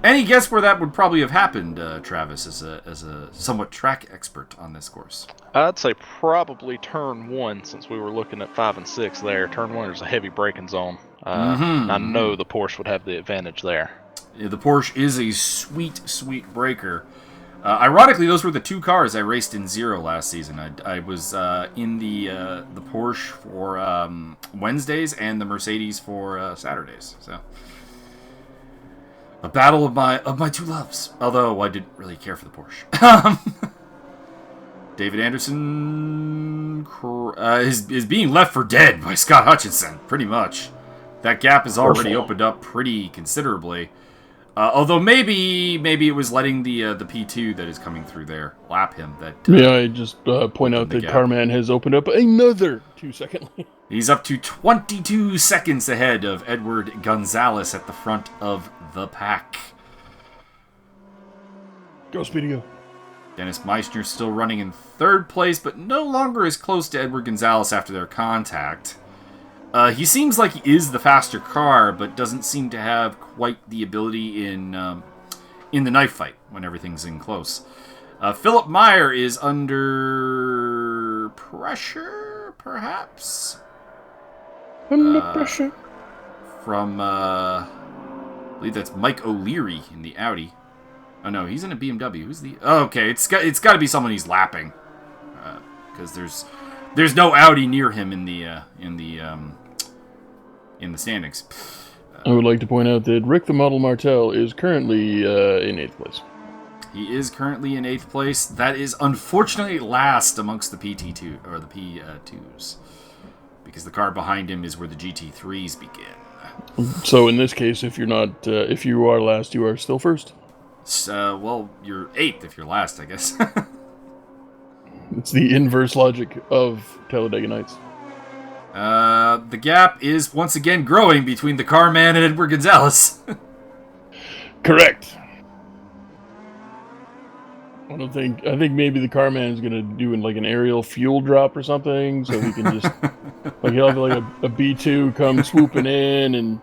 Any guess where that would probably have happened, Travis, as a somewhat track expert on this course? I'd say probably turn 1, since we were looking at 5 and 6 there. Turn 1 is a heavy braking zone. I know the Porsche would have the advantage there. Yeah, the Porsche is a sweet breaker. Ironically, those were the two cars I raced in Zero last season. I was in the Porsche for Wednesdays and the Mercedes for Saturdays. So a battle of my two loves. Although I didn't really care for the Porsche. David Anderson is being left for dead by Scott Hutchinson, pretty much. That gap has already opened up pretty considerably. Although maybe it was letting the P2 that is coming through there lap him. May I just point out that Carman has opened up another 2-second lead. He's up to 22 seconds ahead of Edward Gonzalez at the front of the pack. Go, Speedy, go. Dennis Meissner still running in third place, but no longer as close to Edward Gonzalez after their contact. He seems like he is the faster car, but doesn't seem to have quite the ability in the knife fight when everything's in close. Philip Meyer is under pressure, perhaps? Under pressure. From, I believe that's Mike O'Leary in the Audi. Oh no, he's in a BMW. Who's the? Oh, okay, it's got to be someone he's lapping, because there's no Audi near him in the standings. I would like to point out that Rick the Model Martel is currently in 8th place. He is currently in 8th place. That is unfortunately last amongst the PT2 or the P2s, because the car behind him is where the GT3s begin. So in this case, if you are last, you are still first. Well, you're 8th if you're last, I guess. It's the inverse logic of Talladega Nights. The gap is once again growing between the car man and Edward Gonzalez. Correct. I think maybe the car man is gonna do like an aerial fuel drop or something, so he can just like he'll have like a B2 come swooping in and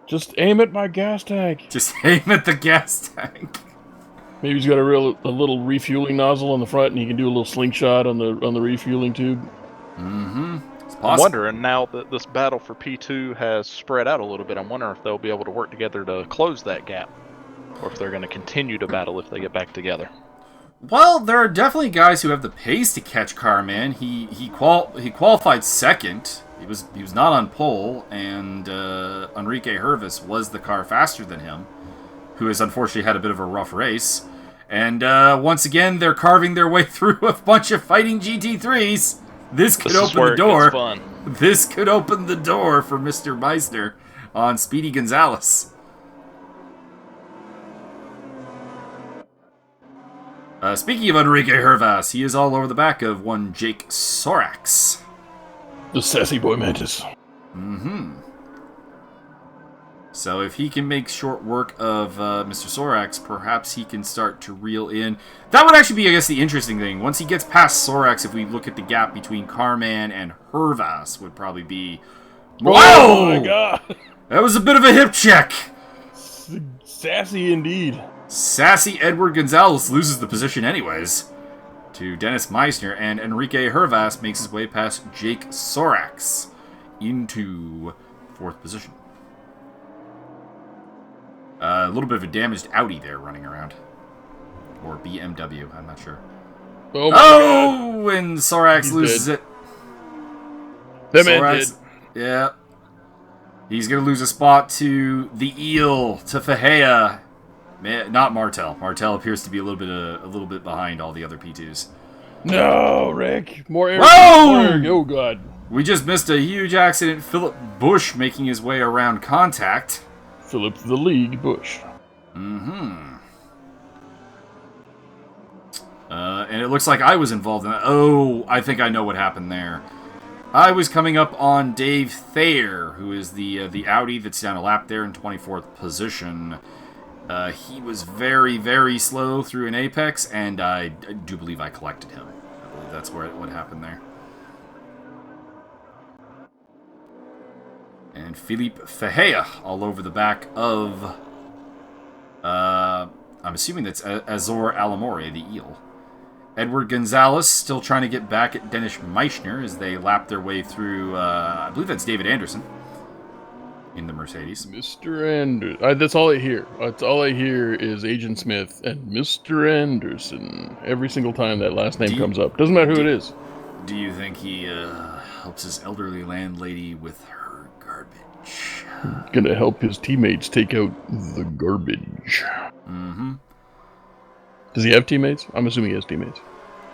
just aim at my gas tank. Just aim at the gas tank. Maybe he's got a little refueling nozzle on the front, and he can do a little slingshot on the refueling tube. Mm-hmm. It's possible. I'm wondering, now that this battle for P2 has spread out a little bit, I'm wondering if they'll be able to work together to close that gap, or if they're going to continue to battle if they get back together. Well, there are definitely guys who have the pace to catch Carman. He qualified second. He was not on pole, and Enrique Hervis was the car faster than him, who has unfortunately had a bit of a rough race. And once again, they're carving their way through a bunch of fighting GT3s. This could open the door. This could open the door for Mr. Meissner on Speedy Gonzalez. Speaking of Enrique Hervas, he is all over the back of one Jake Sorax. The sassy boy mantis. Mm-hmm. So if he can make short work of Mr. Sorax, perhaps he can start to reel in. That would actually be, I guess, the interesting thing. Once he gets past Sorax, if we look at the gap between Carman and Hervas, would probably be... Whoa! Oh my god! That was a bit of a hip check. Sassy indeed. Sassy Edward Gonzalez loses the position anyways to Dennis Meissner, and Enrique Hervas makes his way past Jake Sorax into 4th position. A little bit of a damaged Audi there running around. Or BMW, I'm not sure. Oh my god! And Sorax He's loses dead. it. That man did. Yeah. He's going to lose a spot to the Eel, to Fajea. Not Martel. Martel appears to be a little bit behind all the other P2s. No, Rick. More air. Whoa! Oh god. We just missed a huge accident. Philip Bush making his way around contact. Philip the League Bush. Mm-hmm. And it looks like I was involved in that. Oh, I think I know what happened there. I was coming up on Dave Thayer, who is the Audi that's down a lap there in 24th position. He was very, very slow through an apex, and I do believe I collected him. I believe that's what happened there. And Philippe Fehea all over the back of, I'm assuming that's Azor Alamore, the eel. Edward Gonzalez still trying to get back at Dennis Meissner as they lap their way through, I believe that's David Anderson in the Mercedes. Mr. Anderson. That's all I hear. That's all I hear is Agent Smith and Mr. Anderson every single time that last name comes up. Doesn't matter who it is. Do you think he helps his elderly landlady with her garbage? Gonna help his teammates take out the garbage. Mm-hmm. Does he have teammates? I'm assuming he has teammates.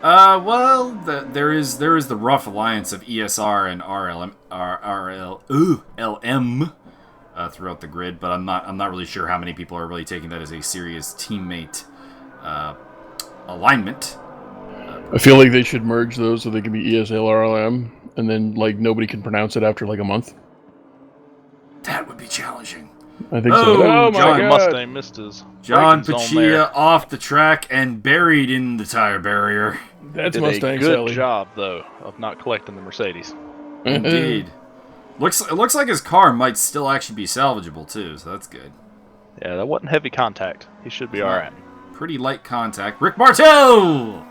Well, there is the rough alliance of ESR and RLM throughout the grid, but I'm not really sure how many people are really taking that as a serious teammate alignment. I feel like they should merge those so they can be ESL RLM, and then like nobody can pronounce it after like a month. That would be challenging. I think so. Oh my John God. Mustang missed his John braking zone there. Pachia off the track and buried in the tire barrier. That's Did Mustang a good Sally. job though of not collecting the Mercedes. Indeed. It looks like his car might still actually be salvageable too, so that's good. Yeah, that wasn't heavy contact. He should be all right. Pretty light contact. Rick Martel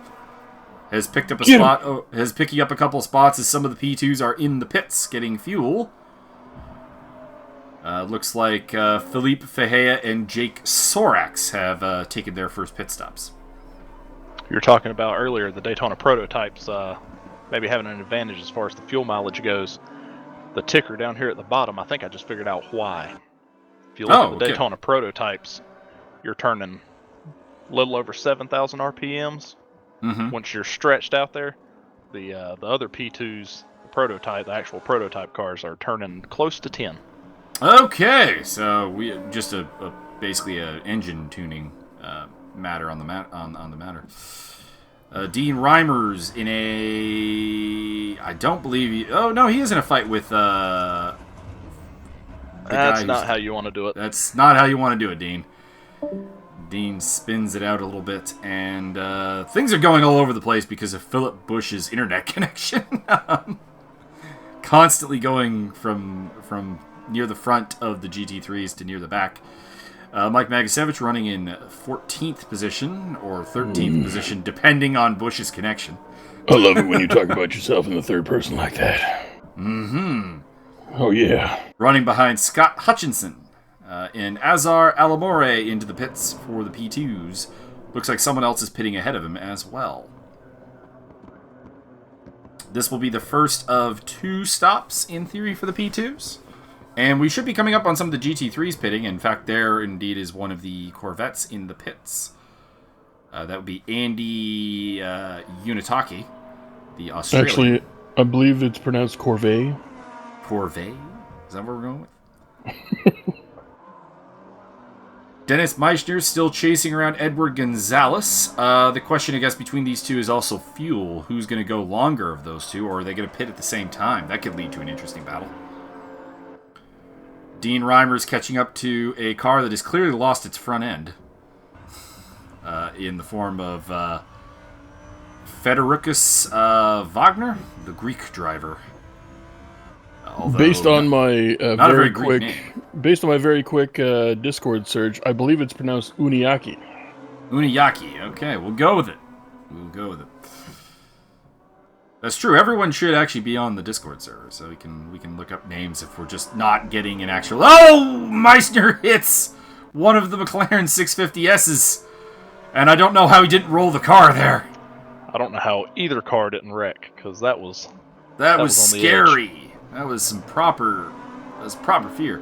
has picked up a spot. Has picking up a couple spots as some of the P2s are in the pits getting fuel. Looks like Philippe Fehea and Jake Sorax have taken their first pit stops. You were talking about earlier the Daytona prototypes maybe having an advantage as far as the fuel mileage goes. The ticker down here at the bottom, I think I just figured out why. If you look at the Daytona prototypes, you're turning a little over 7,000 RPMs. Mm-hmm. Once you're stretched out there, the other P2s, the actual prototype cars, are turning close to 10. Okay, so we just basically a engine tuning matter on the matter. Dean Reimers in a, I don't believe he is in a fight with That's not how you want to do it. That's not how you want to do it, Dean. Dean spins it out a little bit, and things are going all over the place because of Philip Bush's internet connection. Constantly going from near the front of the GT3s to near the back. Mike Magasevich running in 14th position or 13th position, depending on Bush's connection. I love it when you talk about yourself in the third person like that. Mm-hmm. Oh, yeah. Running behind Scott Hutchinson in Azar Alamore into the pits for the P2s. Looks like someone else is pitting ahead of him as well. This will be the first of 2 stops, in theory, for the P2s. And we should be coming up on some of the GT3s pitting. In fact, there indeed is one of the Corvettes in the pits. That would be Andy Unitaki, the Australian. Actually, I believe it's pronounced Corvette. Corvette? Is that what we're going with? Dennis Meissner still chasing around Edward Gonzalez. The question, I guess, between these two is also fuel. Who's going to go longer of those two, or are they going to pit at the same time? That could lead to an interesting battle. Dean Reimers catching up to a car that has clearly lost its front end in the form of Federikus Wagner, the Greek driver. Based on my based on my very quick Discord search, I believe it's pronounced Uniaki. Uniaki. Okay, we'll go with it. That's true. Everyone should actually be on the Discord server, so we can look up names if we're just not getting an actual. Oh, Meissner hits one of the McLaren 650S's, and I don't know how he didn't roll the car there. I don't know how either car didn't wreck, because that was scary. That was some proper fear.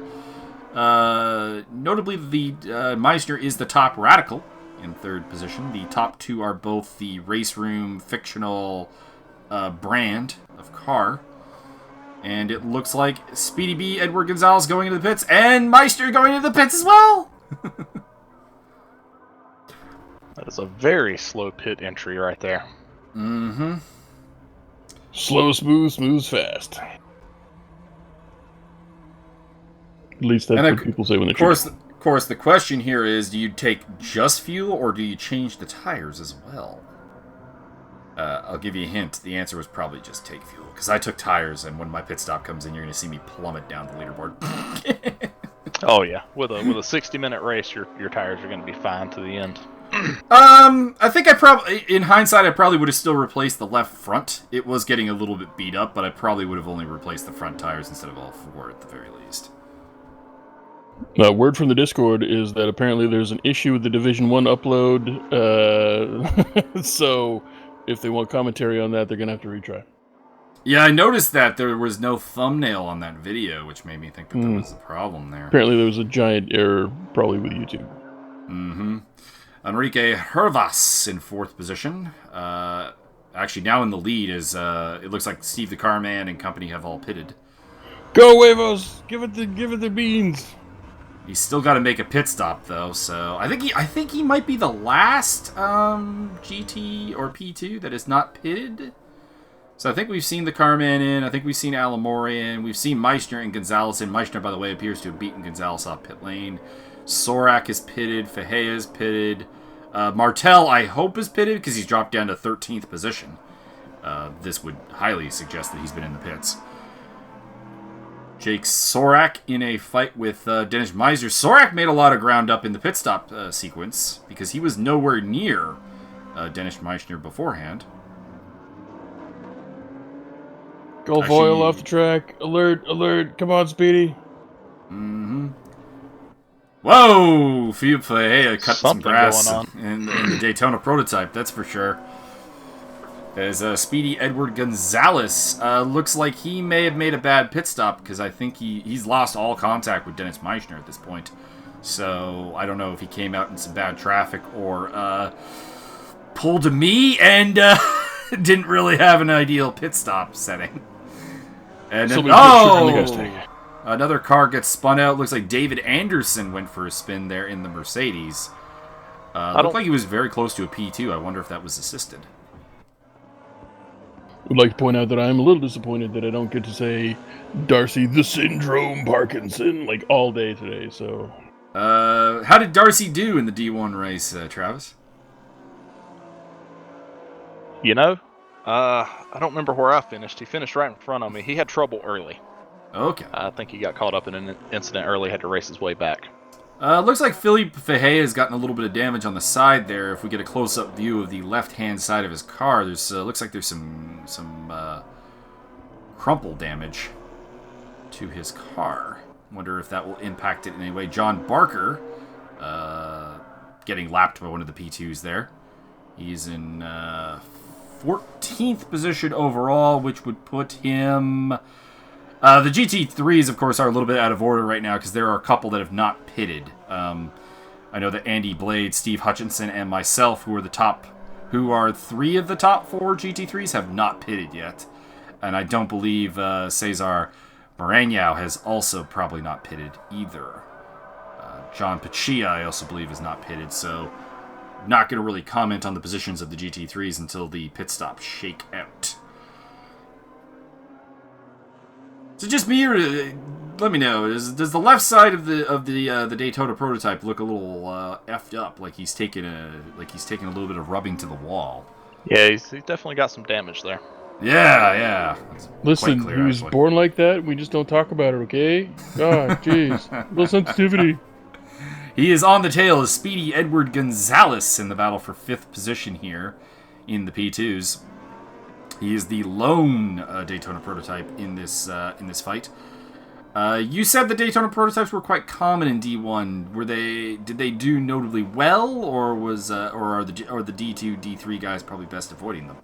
Notably, the Meissner is the top radical in 3rd position. The top 2 are both the Raceroom fictional brand of car. And it looks like Speedy B, Edward Gonzalez going into the pits, and Meissner going into the pits as well! That is a very slow pit entry right there. Mm-hmm. Slow, smooth, smooth, fast. At least that's what people say when they shoot. Of course, the question here is, do you take just fuel or do you change the tires as well? I'll give you a hint. The answer was probably just take fuel, because I took tires, and when my pit stop comes in, you're going to see me plummet down the leaderboard. Oh yeah, with a 60-minute race, your tires are going to be fine to the end. I think in hindsight, I probably would have still replaced the left front. It was getting a little bit beat up, but I probably would have only replaced the front tires instead of all four at the very least. Word from the Discord is that apparently there's an issue with the Division 1 upload, so if they want commentary on that, they're going to have to retry. Yeah, I noticed that there was no thumbnail on that video, which made me think that there was a problem there. Apparently there was a giant error, probably with YouTube. Mm-hmm. Enrique Hervas in 4th position. Actually, now in the lead is, it looks like Steve the Carman and company have all pitted. Go, Huevos! Give it the beans! He's still got to make a pit stop, though, so I think he might be the last GT or P2 that is not pitted. So I think we've seen the Carman in, I think we've seen Alamori in, we've seen Meissner and Gonzalez in. Meissner, by the way, appears to have beaten Gonzalez off pit lane. Sorak is pitted, Fajea is pitted. Martel, I hope, is pitted because he's dropped down to 13th position. This would highly suggest that he's been in the pits. Jake Sorak in a fight with Dennis Meissner. Sorak made a lot of ground up in the pit stop sequence because he was nowhere near Dennis Meissner beforehand. Gulf oil off the track. Alert, alert. Come on, Speedy. Mm-hmm. Whoa! Philippe Fajea cut some grass in the Daytona prototype, that's for sure. As Speedy Edward Gonzalez looks like he may have made a bad pit stop because I think he's lost all contact with Dennis Meissner at this point. So I don't know if he came out in some bad traffic or pulled a me and didn't really have an ideal pit stop setting. And then, another car gets spun out. Looks like David Anderson went for a spin there in the Mercedes. Looked like he was very close to a P2. I wonder if that was assisted. Would like to point out that I'm a little disappointed that I don't get to say Darcy the Syndrome Parkinson like all day today. So, how did Darcy do in the D1 race, Travis? You know, I don't remember where I finished. He finished right in front of me. He had trouble early. Okay. I think he got caught up in an incident early, had to race his way back. Looks like Philippe Fajea has gotten a little bit of damage on the side there. If we get a close-up view of the left-hand side of his car, there's looks like there's some crumple damage to his car. Wonder if that will impact it in any way. John Barker getting lapped by one of the P2s there. He's in 14th position overall, which would put him... the GT3s, of course, are a little bit out of order right now because there are a couple that have not pitted. I know that Andy Blade, Steve Hutchinson, and myself, who are 3 of the top 4 GT3s, have not pitted yet. And I don't believe Cesar Maragnou has also probably not pitted either. John Pachia, I also believe, is not pitted, so not going to really comment on the positions of the GT3s until the pit stops shake out. So just me, or let me know. Does the left side of the Daytona prototype look a little effed up, like he's taking a little bit of rubbing to the wall? Yeah, he's definitely got some damage there. Yeah. Listen, he was born like that. We just don't talk about it, okay? God, jeez, little sensitivity. He is on the tail as Speedy Edward Gonzalez in the battle for 5th position here in the P2s. He is the lone Daytona prototype in this fight. You said the Daytona prototypes were quite common in D1. Did they do notably well, or are the D2, D3 guys probably best avoiding them?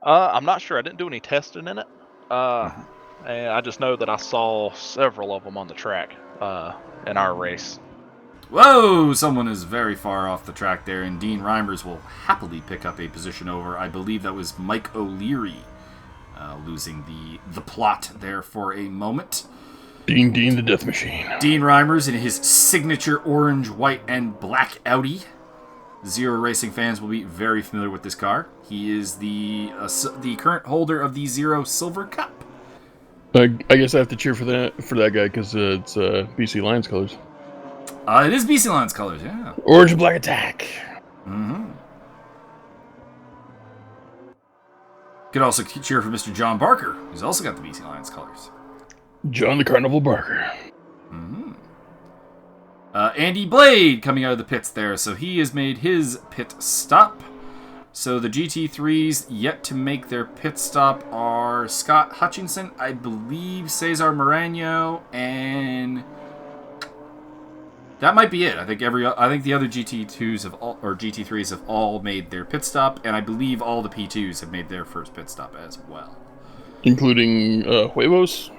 I'm not sure. I didn't do any testing in it. And I just know that I saw several of them on the track in our race. Whoa! Someone is very far off the track there, and Dean Reimers will happily pick up a position over. I believe that was Mike O'Leary losing the plot there for a moment. Dean the Death Machine. Dean Reimers in his signature orange, white, and black Audi. Zero Racing fans will be very familiar with this car. He is the current holder of the Zero Silver Cup. I guess I have to cheer for that guy because it's BC Lions colors. It is BC Lions colors, yeah. Orange and black attack. Mm-hmm. Could also cheer for Mr. John Barker, who's also got the BC Lions colors. John the Carnival Barker. Mm-hmm. Andy Blade coming out of the pits there, so he has made his pit stop. So the GT3s yet to make their pit stop are Scott Hutchinson, I believe Cesar Moreno, and that might be it. I think the other GT2s or GT3s have all made their pit stop, and I believe all the P2s have made their first pit stop as well, including Huevos.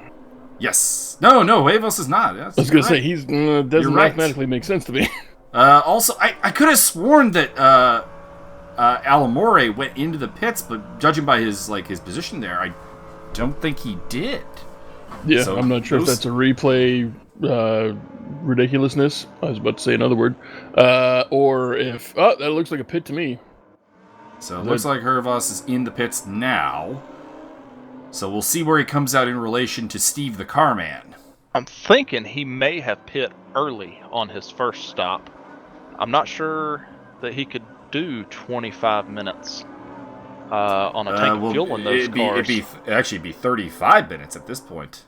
Yes. No, Huevos is not. Yes, I was going to say he's doesn't mathematically make sense to me. Also, I could have sworn that Alamore went into the pits, but judging by his position there, I don't think he did. Yeah, so I'm not sure if that's a replay ridiculousness. I was about to say another word, or if that looks like a pit to me. So it looks like Hervas is in the pits now. So we'll see where he comes out in relation to Steve the Carman. I'm thinking he may have pit early on his first stop. I'm not sure that he could do 25 minutes on a tank of fuel in those cars. It'd actually be 35 minutes at this point.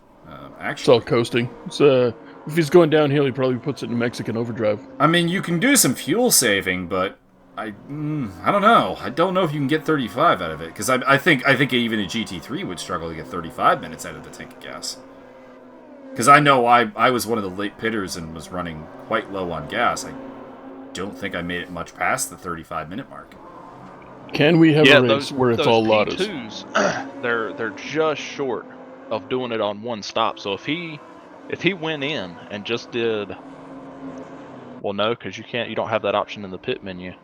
It's all coasting. If he's going downhill, he probably puts it in Mexican overdrive. I mean, you can do some fuel saving, but I don't know. I don't know if you can get 35 out of it, because I think even a GT3 would struggle to get 35 minutes out of the tank of gas. Because I know I was one of the late pitters and was running quite low on gas. I don't think I made it much past the 35-minute mark. Can we have a race where it's all Lotus? P2s, they're just short of doing it on one stop. So if he went in and just did, well, no, because you don't have that option in the pit menu,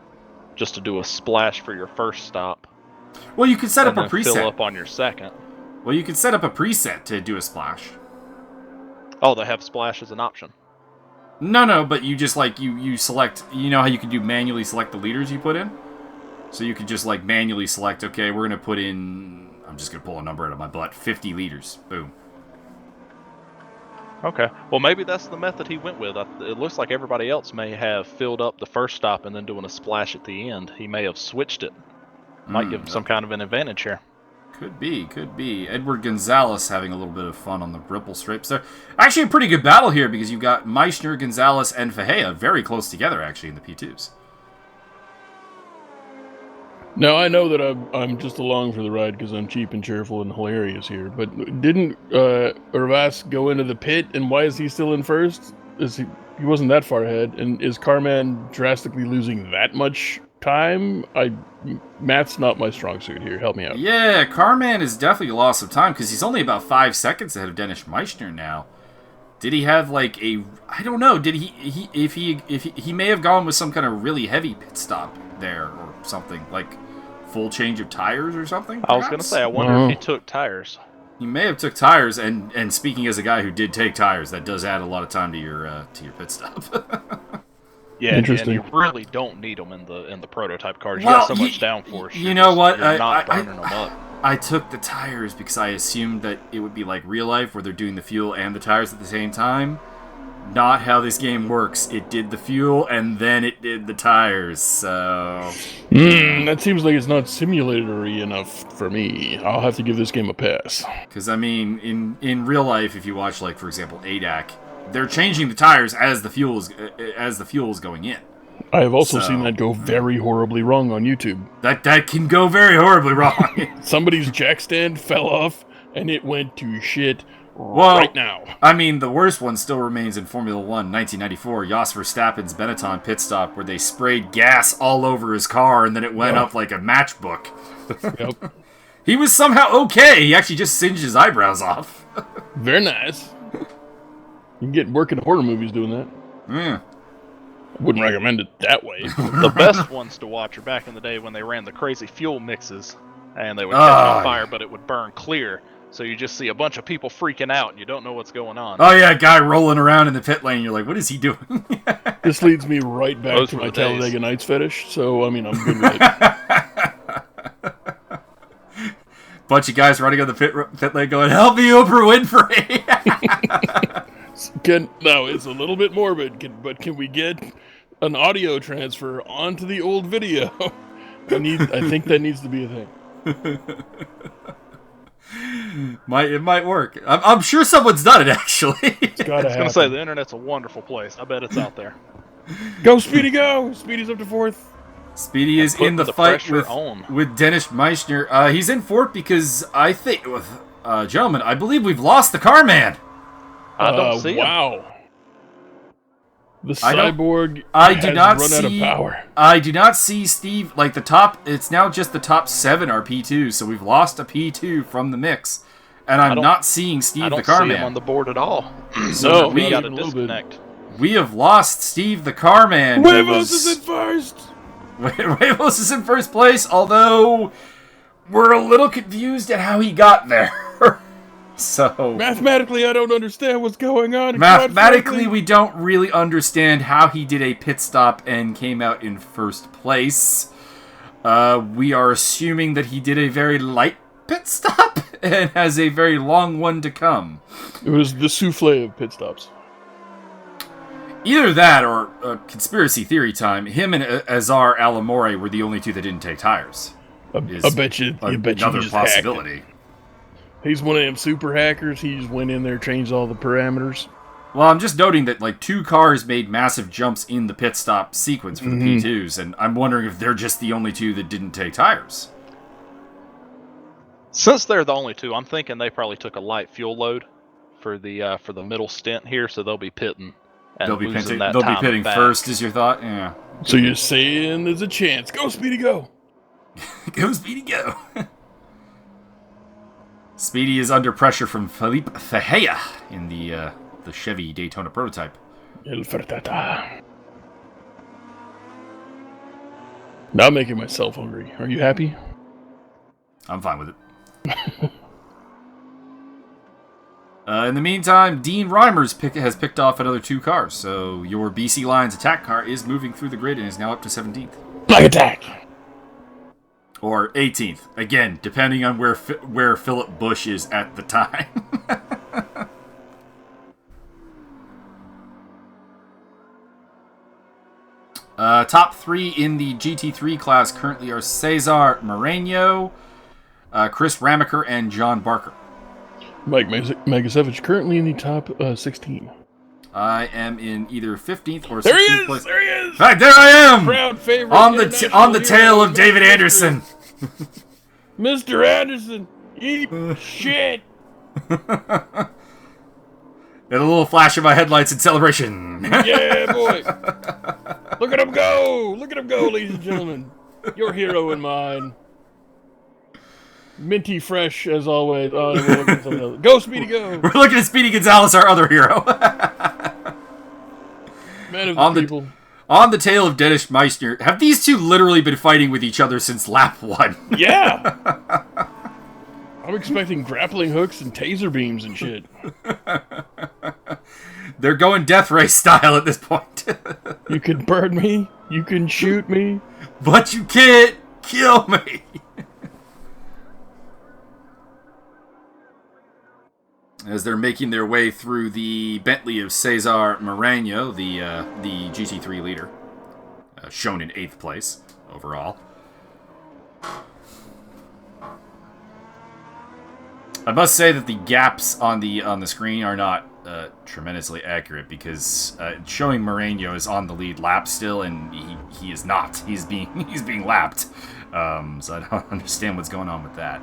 just to do a splash for your first stop. Well, you could set up a preset. Fill up on your second. Well, you could set up a preset to do a splash. Oh, they have splash as an option. No, but you just you select. You know how you can do manually select the liters you put in. So you could just manually select. Okay, we're gonna put in. I'm just gonna pull a number out of my butt. 50 liters. Boom. Okay. Well, maybe that's the method he went with. It looks like everybody else may have filled up the first stop and then doing a splash at the end. He may have switched it. Might give him some kind of an advantage here. Could be. Edward Gonzalez having a little bit of fun on the Ripple strips there. Actually, a pretty good battle here because you've got Meissner, Gonzalez, and Fajea very close together, actually, in the P2s. Now, I know that I'm just along for the ride because I'm cheap and cheerful and hilarious here, but didn't Hervas go into the pit, and why is he still in first? He wasn't that far ahead, and is Carman drastically losing that much time? Math's not my strong suit here. Help me out. Yeah, Carman is definitely a loss of time because he's only about 5 seconds ahead of Dennis Meissner now. Did he have I don't know. Did he may have gone with some kind of really heavy pit stop there or something, like full change of tires or something? Perhaps? I was gonna say, I wonder if he took tires. He may have took tires, and speaking as a guy who did take tires, that does add a lot of time to your pit stop. Yeah, interesting. And you really don't need them in the prototype cars. You got so much downforce. You know what? You're not burning them up. I took the tires because I assumed that it would be like real life where they're doing the fuel and the tires at the same time. Not how this game works. It did the fuel and then it did the tires, so... That seems like it's not simulatory enough for me. I'll have to give this game a pass. Because, I mean, in real life, if you watch, for example, ADAC, they're changing the tires as the fuel is going in. I have also seen that go very horribly wrong on YouTube. That can go very horribly wrong. Somebody's jack stand fell off, and it went to shit right now. I mean, the worst one still remains in Formula 1, 1994, Jos Verstappen's Benetton pit stop, where they sprayed gas all over his car, and then it went up like a matchbook. Yep. He was somehow okay. He actually just singed his eyebrows off. Very nice. You can get work in horror movies doing that. Yeah. I wouldn't recommend it that way. The best ones to watch are back in the day when they ran the crazy fuel mixes, and they would catch on fire, but it would burn clear. So you just see a bunch of people freaking out, and you don't know what's going on. Oh yeah, a guy rolling around in the pit lane. You're like, what is he doing? This leads me right back Those to were my the days. Talladega Nights fetish. So I mean, I'm good with it. Bunch of guys running on the pit lane going, help me, Oprah Winfrey! Now, it's a little bit morbid, but can we get an audio transfer onto the old video? I think that needs to be a thing. It might work. I'm sure someone's done it, actually. It's gotta I was happen. going to say, the internet's a wonderful place. I bet it's out there. Go, Speedy, go! Speedy's up to 4th. Speedy is put in the the fight pressure on. with Dennis Meissner. He's in 4th because I think, gentlemen, I believe we've lost the car man. I don't see him. Wow. The cyborg I do has not run out of see- power. I do not see Steve, like the top, it's now just the top 7 are P2, so we've lost a P2 from the mix. And I'm not seeing I Steve don't the car see man. him on the board at all. No, we not got a even a little bit. disconnect. We have lost Steve the car man. Huevos is in first! Huevos is in first place, although we're a little confused at how he got there. So Mathematically, I don't understand what's going on. mathematically, we don't really understand how he did a pit stop and came out in first place. We are assuming that he did a very light pit stop and has a very long one to come. It was the souffle of pit stops. Either that or conspiracy theory time. Him and Azar Alamore were the only two that didn't take tires. I bet you Another just possibility. hacked it. He's one of them super hackers. He just went in there, changed all the parameters. Well, I'm just noting that like 2 cars made massive jumps in the pit stop sequence for the P2s, and I'm wondering if they're just the only 2 that didn't take tires. Since they're the only 2, I'm thinking they probably took a light fuel load for the middle stint here, so they'll be pitting. And They'll be losing pitting, that they'll be time pitting back. first, is your thought? Yeah. So you're saying there's a chance. Go, Speedy, go! Go, Speedy, go! Speedy is under pressure from Felipe Fajea in the Chevy Daytona prototype. El Fertata. Now I'm making myself hungry. Are you happy? I'm fine with it. In the meantime, Dean Reimers has picked off another 2 cars, so your BC Lions attack car is moving through the grid and is now up to 17th. Black attack! Or 18th. Again, depending on where Philip Bush is at the time. Top 3 in the GT3 class currently are Cesar Moreno, Chris Ramaker, and John Barker. Mike Megasevich currently in the top 16. I am in either 15th or 16th There he is! place. There he is! In fact, there I am! Proud favorite On the international tail hero, of David Mr. Anderson. Mr. Anderson! Eat shit! And a little flash of my headlights in celebration. Yeah, boy! Look at him go! Look at him go, ladies and gentlemen. Your hero and mine. Minty fresh, as always. Oh, we're looking at something else. Go, Speedy, go! We're looking at Speedy Gonzalez, our other hero. Man of On the the- people. On the tail of Dennis Meissner. Have these 2 literally been fighting with each other since lap 1? Yeah! I'm expecting grappling hooks and taser beams and shit. They're going death race style at this point. You can burn me, you can shoot me. But you can't kill me. As they're making their way through the Bentley of Cesar Moreno, the GT3 leader, shown in 8th place overall. I must say that the gaps on the screen are not tremendously accurate because showing Moreno is on the lead lap still, and he is not. He's being lapped. So I don't understand what's going on with that.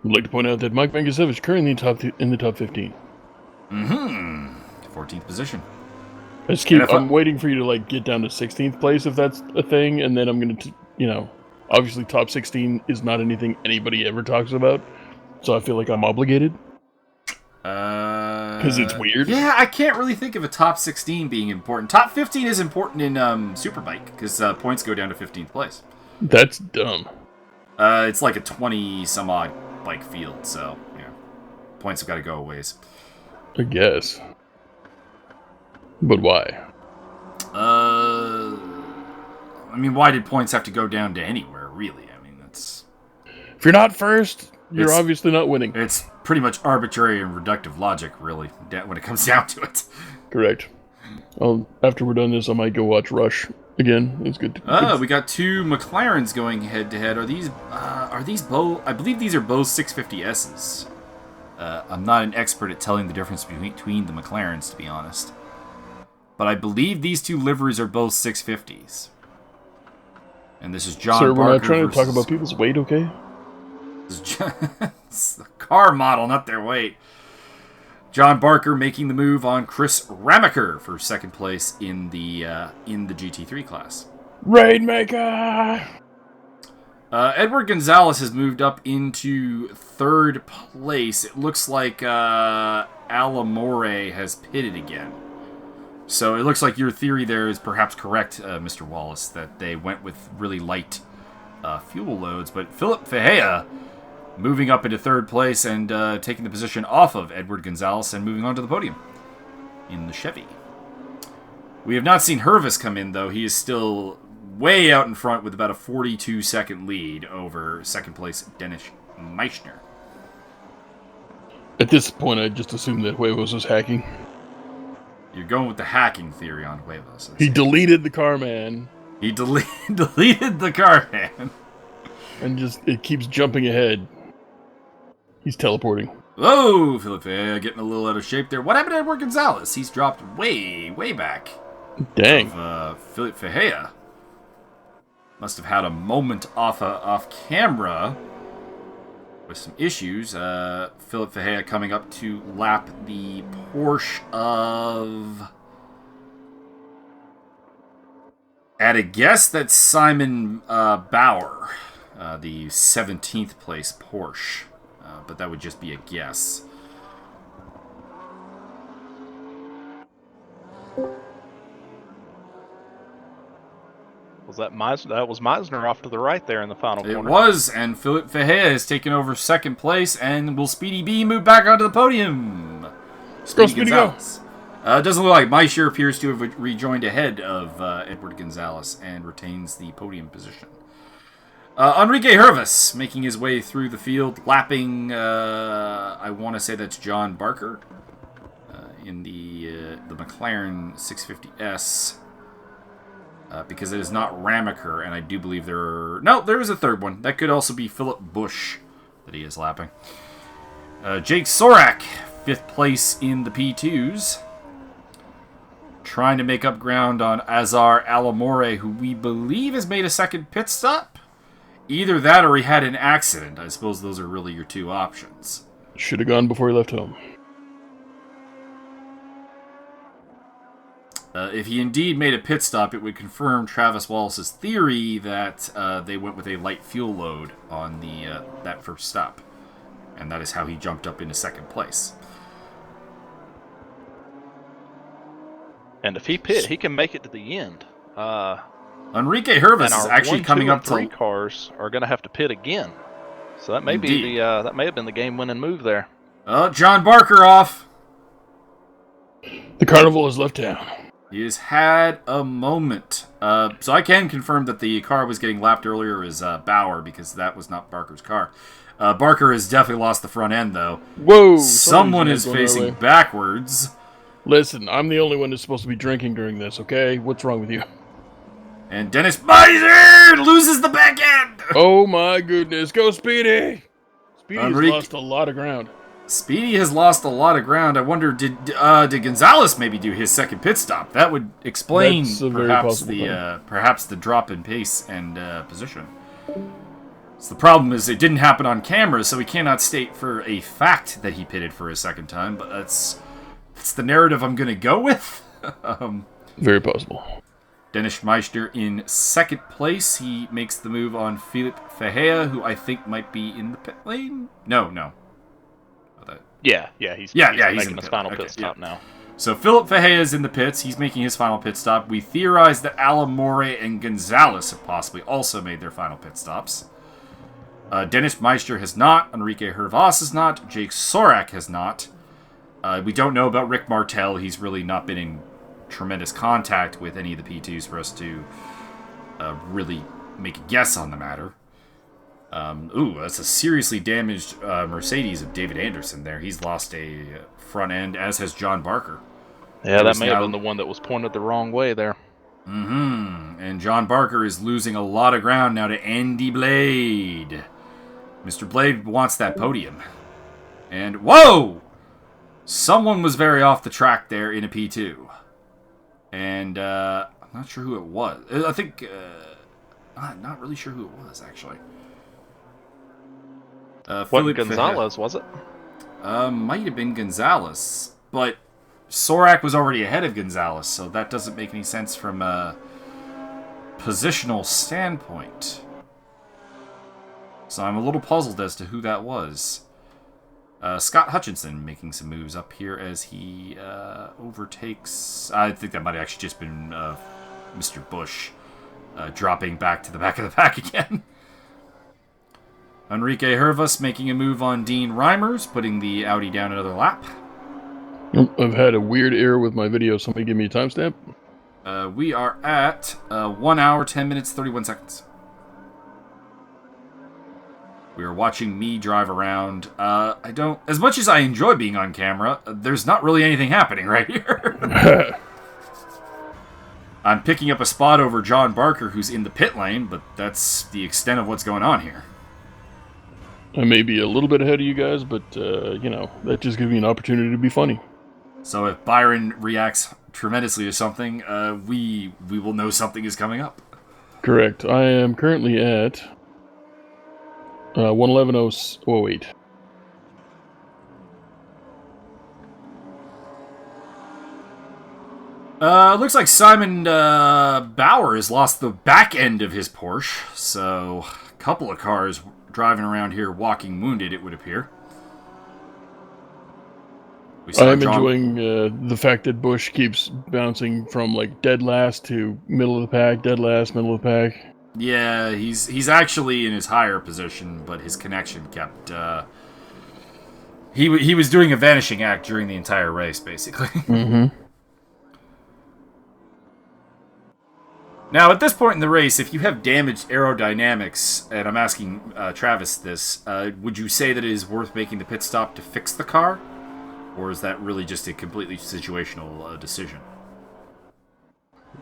I'd like to point out that Mike Megasevich currently in the top 15. 14th position. I'm waiting for you to get down to 16th place if that's a thing, and then I'm going to, obviously top 16 is not anything anybody ever talks about, so I feel like I'm obligated. Because it's weird. Yeah, I can't really think of a top 16 being important. Top 15 is important in Superbike because points go down to 15th place. That's dumb. It's like a 20 some odd bike field, so, yeah. Points have got to go a ways. I guess. But why? I mean, why did points have to go down to anywhere, really? I mean, that's... If you're not first, you're obviously not winning. It's pretty much arbitrary and reductive logic, really, when it comes down to it. Correct. After we're done this, I might go watch Rush again. It's good. We got two McLarens going head-to-head. Are these both... I believe these are both 650Ss. I'm not an expert at telling the difference between the McLarens, to be honest. But I believe these two liveries are both 650s. And this is John Barker. Sir, we're not trying to talk about people's weight, okay? It's the car model, not their weight. John Barker making the move on Chris Ramaker for second place in the GT3 class. Rainmaker! Edward Gonzalez has moved up into third place. It looks like Alamore has pitted again. So it looks like your theory there is perhaps correct, Mr. Wallace, that they went with really light fuel loads. But Philip Fejea moving up into third place and taking the position off of Edward Gonzalez and moving on to the podium in the Chevy. We have not seen Hervis come in, though. He is still way out in front with about a 42-second lead over second place Dennis Meissner. At this point, I just assumed that Huevos was hacking. You're going with the hacking theory on Huevos. He deleted the car man. He deleted the car man. And it keeps jumping ahead. He's teleporting. Whoa, Philip getting a little out of shape there. What happened to Edward Gonzalez? He's dropped way back. Dang. Philip Fejea must have had a moment off camera with some issues. Philip Fejea coming up to lap the Porsche of... At a guess, that's Simon Bauer, the 17th place Porsche. But that would just be a guess. Was that Meissner? That was Meissner off to the right there in the final corner. It was, and Philip Fejea has taken over second place, and will Speedy B move back onto the podium? Speedy, go! It doesn't look like Meissner appears to have rejoined ahead of Edward Gonzalez and retains the podium position. Enrique Hervis making his way through the field, lapping, I want to say that's John Barker in the McLaren 650S. Because it is not Ramaker, and I do believe there is a third one. That could also be Philip Bush that he is lapping. Jake Sorak, 5th place in the P2s. Trying to make up ground on Azar Alamore, who we believe has made a second pit stop. Either that or he had an accident. I suppose those are really your two options. Should have gone before he left home. If he indeed made a pit stop, it would confirm Travis Wallace's theory that they went with a light fuel load on that first stop. And that is how he jumped up into second place. And if he pit, he can make it to the end. Enrique Hervis is actually 1, coming 2, up and 3 cars are going to have to pit again. So that may be that may have been the game-winning move there. John Barker off. The carnival has left town. He has had a moment. So I can confirm that the car was getting lapped earlier is Bauer, because that was not Barker's car. Barker has definitely lost the front end, though. Whoa! Someone is facing backwards. Listen, I'm the only one who's supposed to be drinking during this, okay? What's wrong with you? And Dennis Meissner loses the back end! Oh my goodness, go Speedy! Speedy's lost a lot of ground. Speedy has lost a lot of ground. I wonder, did Gonzalez maybe do his second pit stop? That would explain perhaps the drop in pace and position. So the problem is it didn't happen on camera, so we cannot state for a fact that he pitted for a second time. But that's the narrative I'm going to go with. Very possible. Dennis Meissner in second place. He makes the move on Philip Fejea, who I think might be in the pit lane. No. Yeah, he's making his final pit stop now. So Philip Fejea is in the pits. He's making his final pit stop. We theorize that Alamore and Gonzalez have possibly also made their final pit stops. Dennis Meister has not. Enrique Hervas has not. Jake Sorak has not. We don't know about Rick Martel. He's really not been in tremendous contact with any of the P2s for us to really make a guess on the matter. That's a seriously damaged Mercedes of David Anderson there. He's lost a front end, as has John Barker. Yeah, that may have been the one that was pointed the wrong way there. And John Barker is losing a lot of ground now to Andy Blade. Mr. Blade wants that podium. And, whoa! Someone was very off the track there in a P2. And, I'm not sure who it was. I think, I'm not really sure who it was, actually. Gonzalez, was it? Might have been Gonzalez, but Sorak was already ahead of Gonzalez, so that doesn't make any sense from a positional standpoint. So I'm a little puzzled as to who that was. Scott Hutchinson making some moves up here as he overtakes... I think that might have actually just been Mr. Bush dropping back to the back of the pack again. Enrique Hervas making a move on Dean Reimers, putting the Audi down another lap. I've had a weird error with my video. Somebody give me a timestamp. We are at 1 hour, 10 minutes, 31 seconds. We are watching me drive around. As much as I enjoy being on camera, there's not really anything happening right here. I'm picking up a spot over John Barker, who's in the pit lane, but that's the extent of what's going on here. I may be a little bit ahead of you guys, but, that just gives me an opportunity to be funny. So if Byron reacts tremendously to something, we will know something is coming up. Correct. I am currently at 111.08. Looks like Simon Bauer has lost the back end of his Porsche, so a couple of cars driving around here walking wounded, it would appear. I'm enjoying the fact that Bush keeps bouncing from dead last to middle of the pack, dead last, middle of the pack. Yeah, he's actually in his higher position, but his connection kept... He was doing a vanishing act during the entire race, basically. Mm-hmm. Now, at this point in the race, if you have damaged aerodynamics, and I'm asking Travis this, would you say that it is worth making the pit stop to fix the car? Or is that really just a completely situational decision?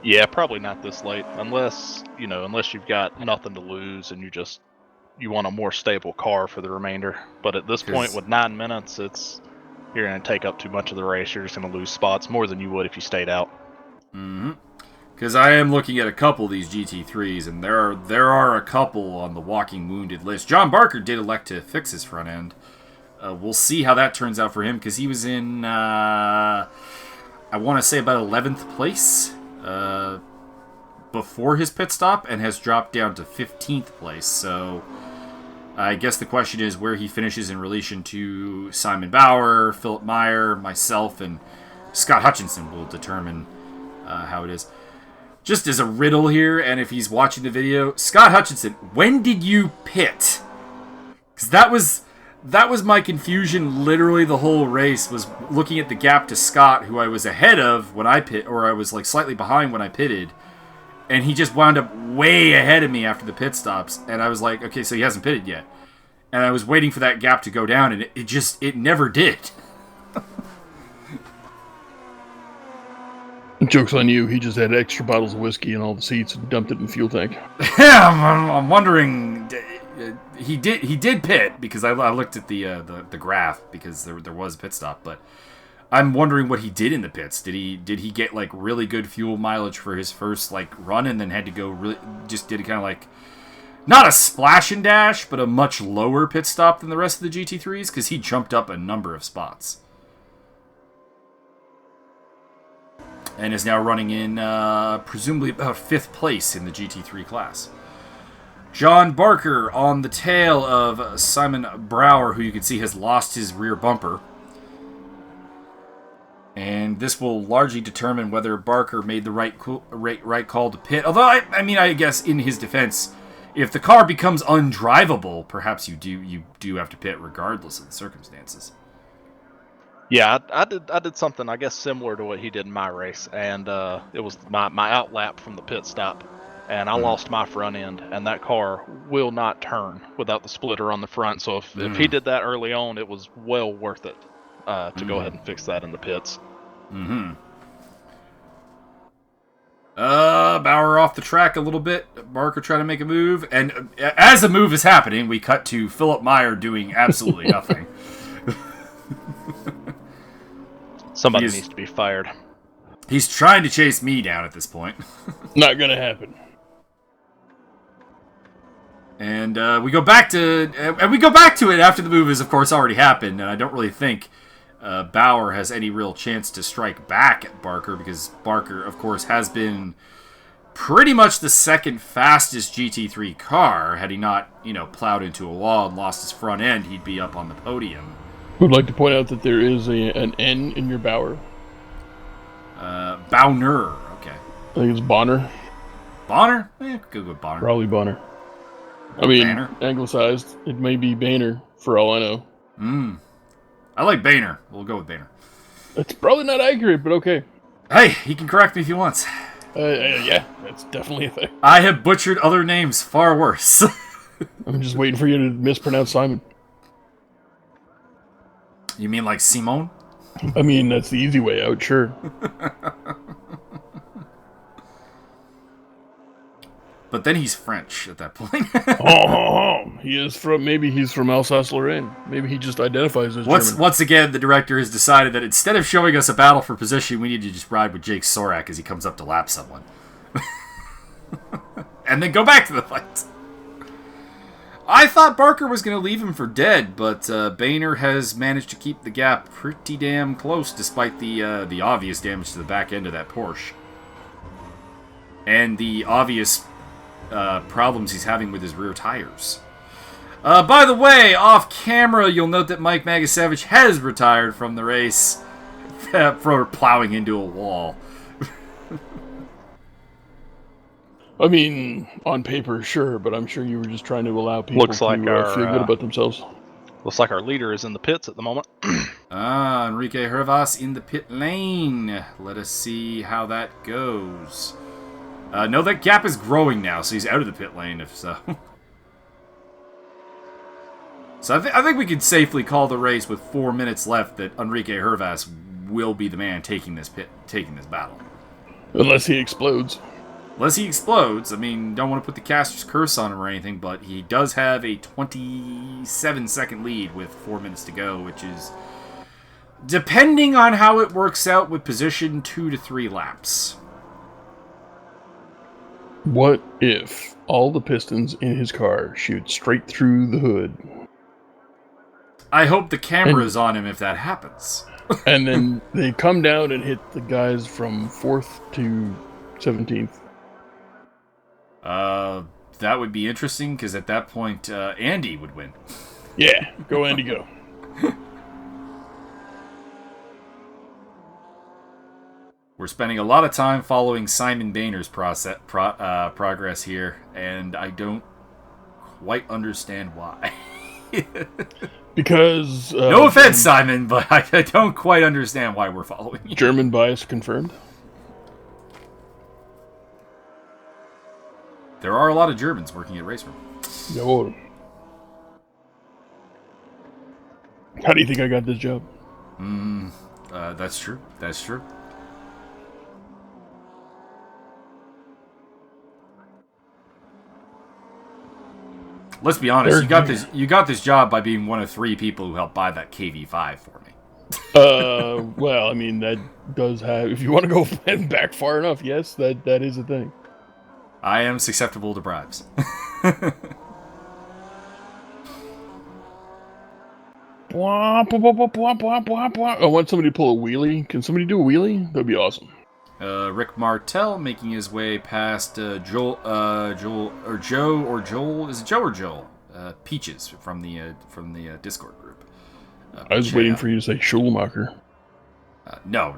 Yeah, probably not this late, unless you've got nothing to lose and you want a more stable car for the remainder. But at this point, with 9 minutes, you're going to take up too much of the race. You're just going to lose spots more than you would if you stayed out. Mm-hmm. Because I am looking at a couple of these GT3s, and there are a couple on the walking wounded list. John Barker did elect to fix his front end. We'll see how that turns out for him, because he was in, I want to say about 11th place before his pit stop, and has dropped down to 15th place. So I guess the question is where he finishes in relation to Simon Bauer, Philip Meyer, myself, and Scott Hutchinson will determine how it is. Just as a riddle here, and if he's watching the video, Scott Hutchinson, when did you pit? Because that was my confusion literally the whole race, was looking at the gap to Scott, who I was ahead of when I pit, or I was slightly behind when I pitted, and he just wound up way ahead of me after the pit stops, and I was like, okay, so he hasn't pitted yet. And I was waiting for that gap to go down, and it never did. Joke's on you. He just had extra bottles of whiskey in all the seats and dumped it in the fuel tank. Yeah, I'm wondering. He did pit, because I looked at the graph, because there was a pit stop, but I'm wondering what he did in the pits. Did he get really good fuel mileage for his first run, and then had to go did kind of not a splash and dash, but a much lower pit stop than the rest of the GT3s, because he jumped up a number of spots. And is now running in, presumably about 5th place in the GT3 class. John Barker on the tail of Simon Bauer, who you can see has lost his rear bumper. And this will largely determine whether Barker made the right call to pit. Although, I guess, in his defense, if the car becomes undrivable, perhaps you do have to pit regardless of the circumstances. Yeah, I did something I guess similar to what he did in my race, and it was my outlap from the pit stop, and I lost my front end, and that car will not turn without the splitter on the front. So if he did that early on, it was well worth it to go ahead and fix that in the pits. Bauer off the track a little bit. Barker trying to make a move, and as the move is happening, we cut to Philip Meyer doing absolutely nothing. Somebody needs to be fired. He's trying to chase me down at this point. Not gonna happen. And we go back to it after the move has, of course, already happened. And I don't really think Bauer has any real chance to strike back at Barker, because Barker, of course, has been pretty much the second fastest GT3 car. Had he not, plowed into a wall and lost his front end, he'd be up on the podium. Would like to point out that there is an N in your Bauer. Bauner. Okay. I think it's Bonner. Bonner? Go with Bonner. Probably Bonner. I mean, Banner. anglicized. It may be Boehner, for all I know. I like Boehner. We'll go with Boehner. It's probably not accurate, but okay. Hey, he can correct me if he wants. Yeah, that's definitely a thing. I have butchered other names far worse. I'm just waiting for you to mispronounce Simon. You mean like Simone? I mean, that's the easy way out, sure. But then he's French at that point. Maybe he's from Alsace-Lorraine. Maybe he just identifies as German. Once again, the director has decided that instead of showing us a battle for position, we need to just ride with Jake Sorak as he comes up to lap someone. And then go back to the fight. I thought Barker was going to leave him for dead, but Boehner has managed to keep the gap pretty damn close, despite the obvious damage to the back end of that Porsche. And the obvious problems he's having with his rear tires. By the way, off camera, you'll note that Mike Magasevich has retired from the race for plowing into a wall. I mean, on paper, sure, but I'm sure you were just trying to allow people to feel good about themselves. Looks like our leader is in the pits at the moment. Enrique Hervas in the pit lane. Let us see how that goes. No, that gap is growing now, so he's out of the pit lane, if so. So I think we can safely call the race with 4 minutes left that Enrique Hervas will be the man taking this battle. Unless he explodes. Unless he explodes. I mean, don't want to put the caster's curse on him or anything, but he does have a 27-second lead with 4 minutes to go, which is, depending on how it works out with position, 2 to 3 laps. What if all the pistons in his car shoot straight through the hood? I hope the camera's on him if that happens. And then they come down and hit the guys from 4th to 17th. That would be interesting, because at that point, Andy would win. Yeah, go Andy, go. We're spending a lot of time following Simon Boehner's progress here, and I don't quite understand why. Because... no offense, Simon, but I don't quite understand why we're following you. German bias confirmed? There are a lot of Germans working at Raceroom. Jawohl. How do you think I got this job? That's true. That's true. Let's be honest. You got this job by being one of 3 people who helped buy that KV5 for me. Well, I mean, that does have... If you want to go back far enough, yes, that is a thing. I am susceptible to bribes. I want somebody to pull a wheelie. Can somebody do a wheelie? That'd be awesome. Rick Martel making his way past Joel. Is it Joe or Joel? Peaches from the Discord group. I was waiting for you to say Schulmacher. No.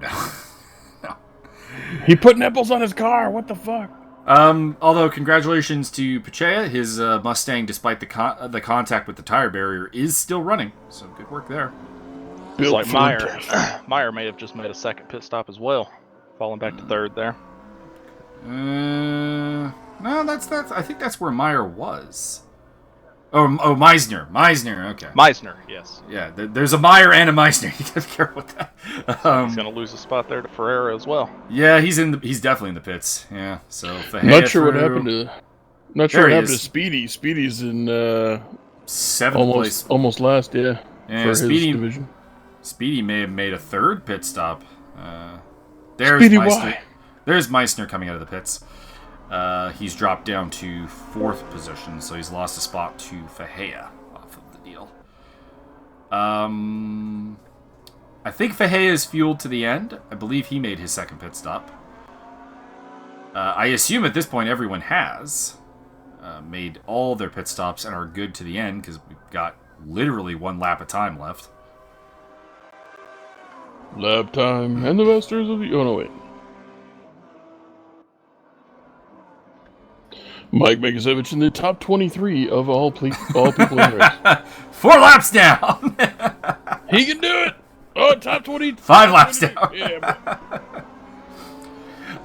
He put nipples on his car. What the fuck? Although congratulations to Pachea, his Mustang, despite the contact with the tire barrier, is still running. So good work there. It's like Meyer. Meyer may have just made a second pit stop as well, falling back to third there. No, that's. I think that's where Meyer was. Oh, Meisner. Okay. Meisner, yes. Yeah, there's a Meyer and a Meisner. You gotta be careful with that. He's gonna lose a spot there to Ferreira as well. Yeah, he's definitely in the pits. Yeah, so not sure what happened to Speedy. Speedy's in seventh place, almost last. Yeah, for his Speedy division. Speedy may have made a third pit stop. There's Speedy Meisner. There's Meisner coming out of the pits. He's dropped down to 4th position, so he's lost a spot to Fahea off of the deal. I think Fahea is fueled to the end. I believe he made his second pit stop. I assume at this point everyone has made all their pit stops and are good to the end, because we've got literally 1 lap of time left. Lap time and the masters of the... Oh, no, wait. Mike Megazevich in the top 23 of all people in the race. 4 laps down! He can do it! Oh, top 20. 5 laps down. Yeah.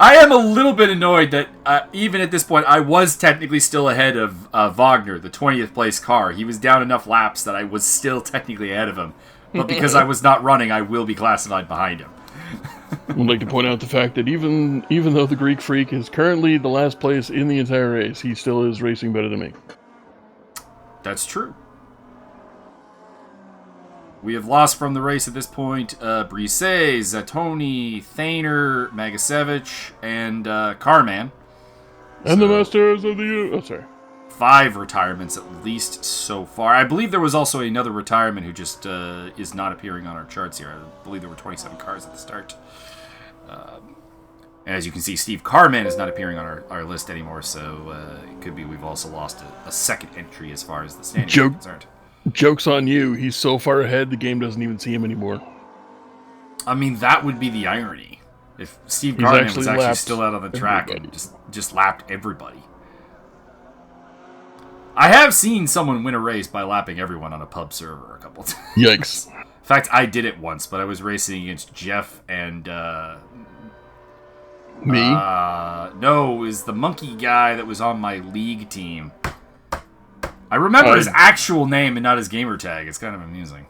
I am a little bit annoyed that even at this point, I was technically still ahead of Wagner, the 20th place car. He was down enough laps that I was still technically ahead of him. But because I was not running, I will be classified behind him. I'd like to point out the fact that even though the Greek Freak is currently the last place in the entire race, he still is racing better than me. That's true. We have lost from the race at this point Brise, Zatoni, Thainer, Magasevich, and Carman. And the Masters of the... Oh, sorry. 5 retirements at least so far. I believe there was also another retirement who just is not appearing on our charts here. I believe there were 27 cars at the start. And as you can see, Steve Carman is not appearing on our list anymore, so it could be we've also lost a second entry as far as the standings are concerned. Joke's on you. He's so far ahead, the game doesn't even see him anymore. I mean, that would be the irony. If Steve Carman was actually still out on the track and just lapped everybody. I have seen someone win a race by lapping everyone on a pub server a couple times. Yikes. In fact, I did it once, but I was racing against Jeff and... Me? No, it was the monkey guy that was on my league team. I remember his actual name and not his gamer tag. It's kind of amusing.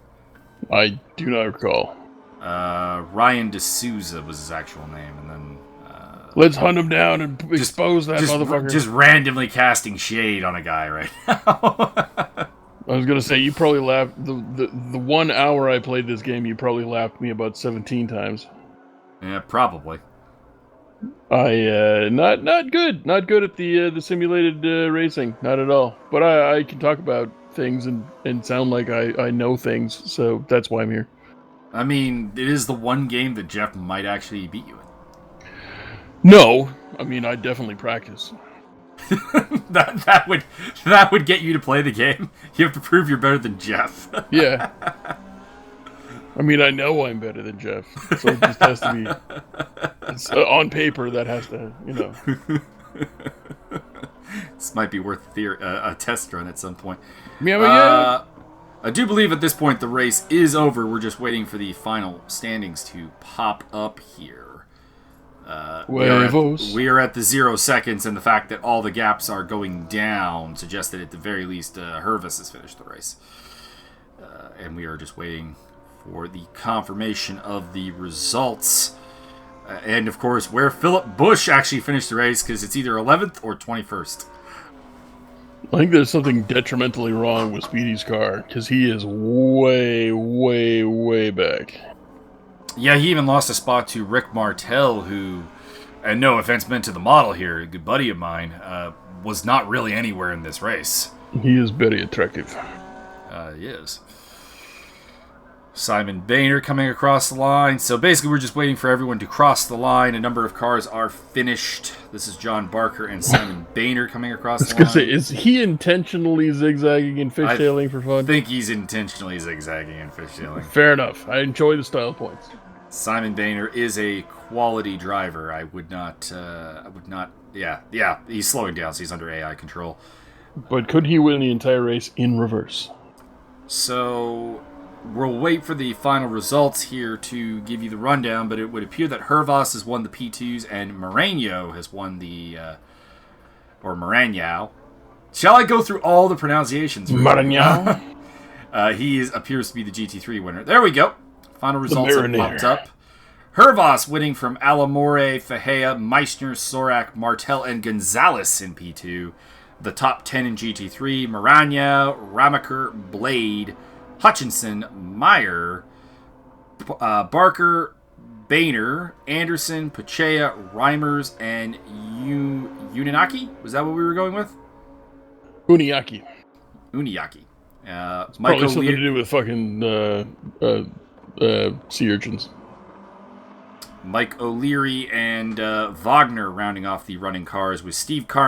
I do not recall. Ryan D'Souza was his actual name, and then... Let's hunt him down and expose that motherfucker. Just randomly casting shade on a guy right now. I was going to say, you probably laughed... The 1 hour I played this game, you probably laughed me about 17 times. Yeah, probably. Not good at the simulated racing, not at all. But I can talk about things and sound like I know things, so that's why I'm here. I mean, it is the one game that Jeff might actually beat you in. No, I mean I definitely practice. that would get you to play the game. You have to prove you're better than Jeff. Yeah. I mean, I know I'm better than Jeff, so it just has to be... It's, on paper, that has to, This might be worth a test run at some point. Yeah. I do believe at this point the race is over. We're just waiting for the final standings to pop up here. We are at the 0 seconds, and the fact that all the gaps are going down suggests that at the very least Hervis has finished the race. And we are just waiting for the confirmation of the results. And, of course, where Philip Bush actually finished the race, because it's either 11th or 21st. I think there's something detrimentally wrong with Speedy's car, because he is way, way, way back. Yeah, he even lost a spot to Rick Martell, who, and no offense meant to the model here, a good buddy of mine, was not really anywhere in this race. He is very attractive. He is. Simon Boehner coming across the line. So basically we're just waiting for everyone to cross the line. A number of cars are finished. This is John Barker and Simon Boehner coming across the line. I was going to say, is he intentionally zigzagging and fishtailing for fun? I think he's intentionally zigzagging and fishtailing. Fair enough. I enjoy the style points. Simon Boehner is a quality driver. I would not Yeah, he's slowing down, so he's under AI control. But could he win the entire race in reverse? So we'll wait for the final results here to give you the rundown, but it would appear that Hervas has won the P2s and Moreno has won the... or Moreno. Shall I go through all the pronunciations? Moreno? He appears to be the GT3 winner. There we go. Final results have Marinator. popped up. Hervas winning from Alamore, Fajea, Meissner, Sorak, Martel, and Gonzalez in P2. The top 10 in GT3, Maranya, Ramaker, Blade, Hutchinson, Meyer, Barker, Boehner, Anderson, Pachea, Reimers, and Uninaki? Was that what we were going with? Uniaki. Uniaki. Probably something to do with fucking sea urchins. Mike O'Leary and Wagner rounding off the running cars with Steve Carr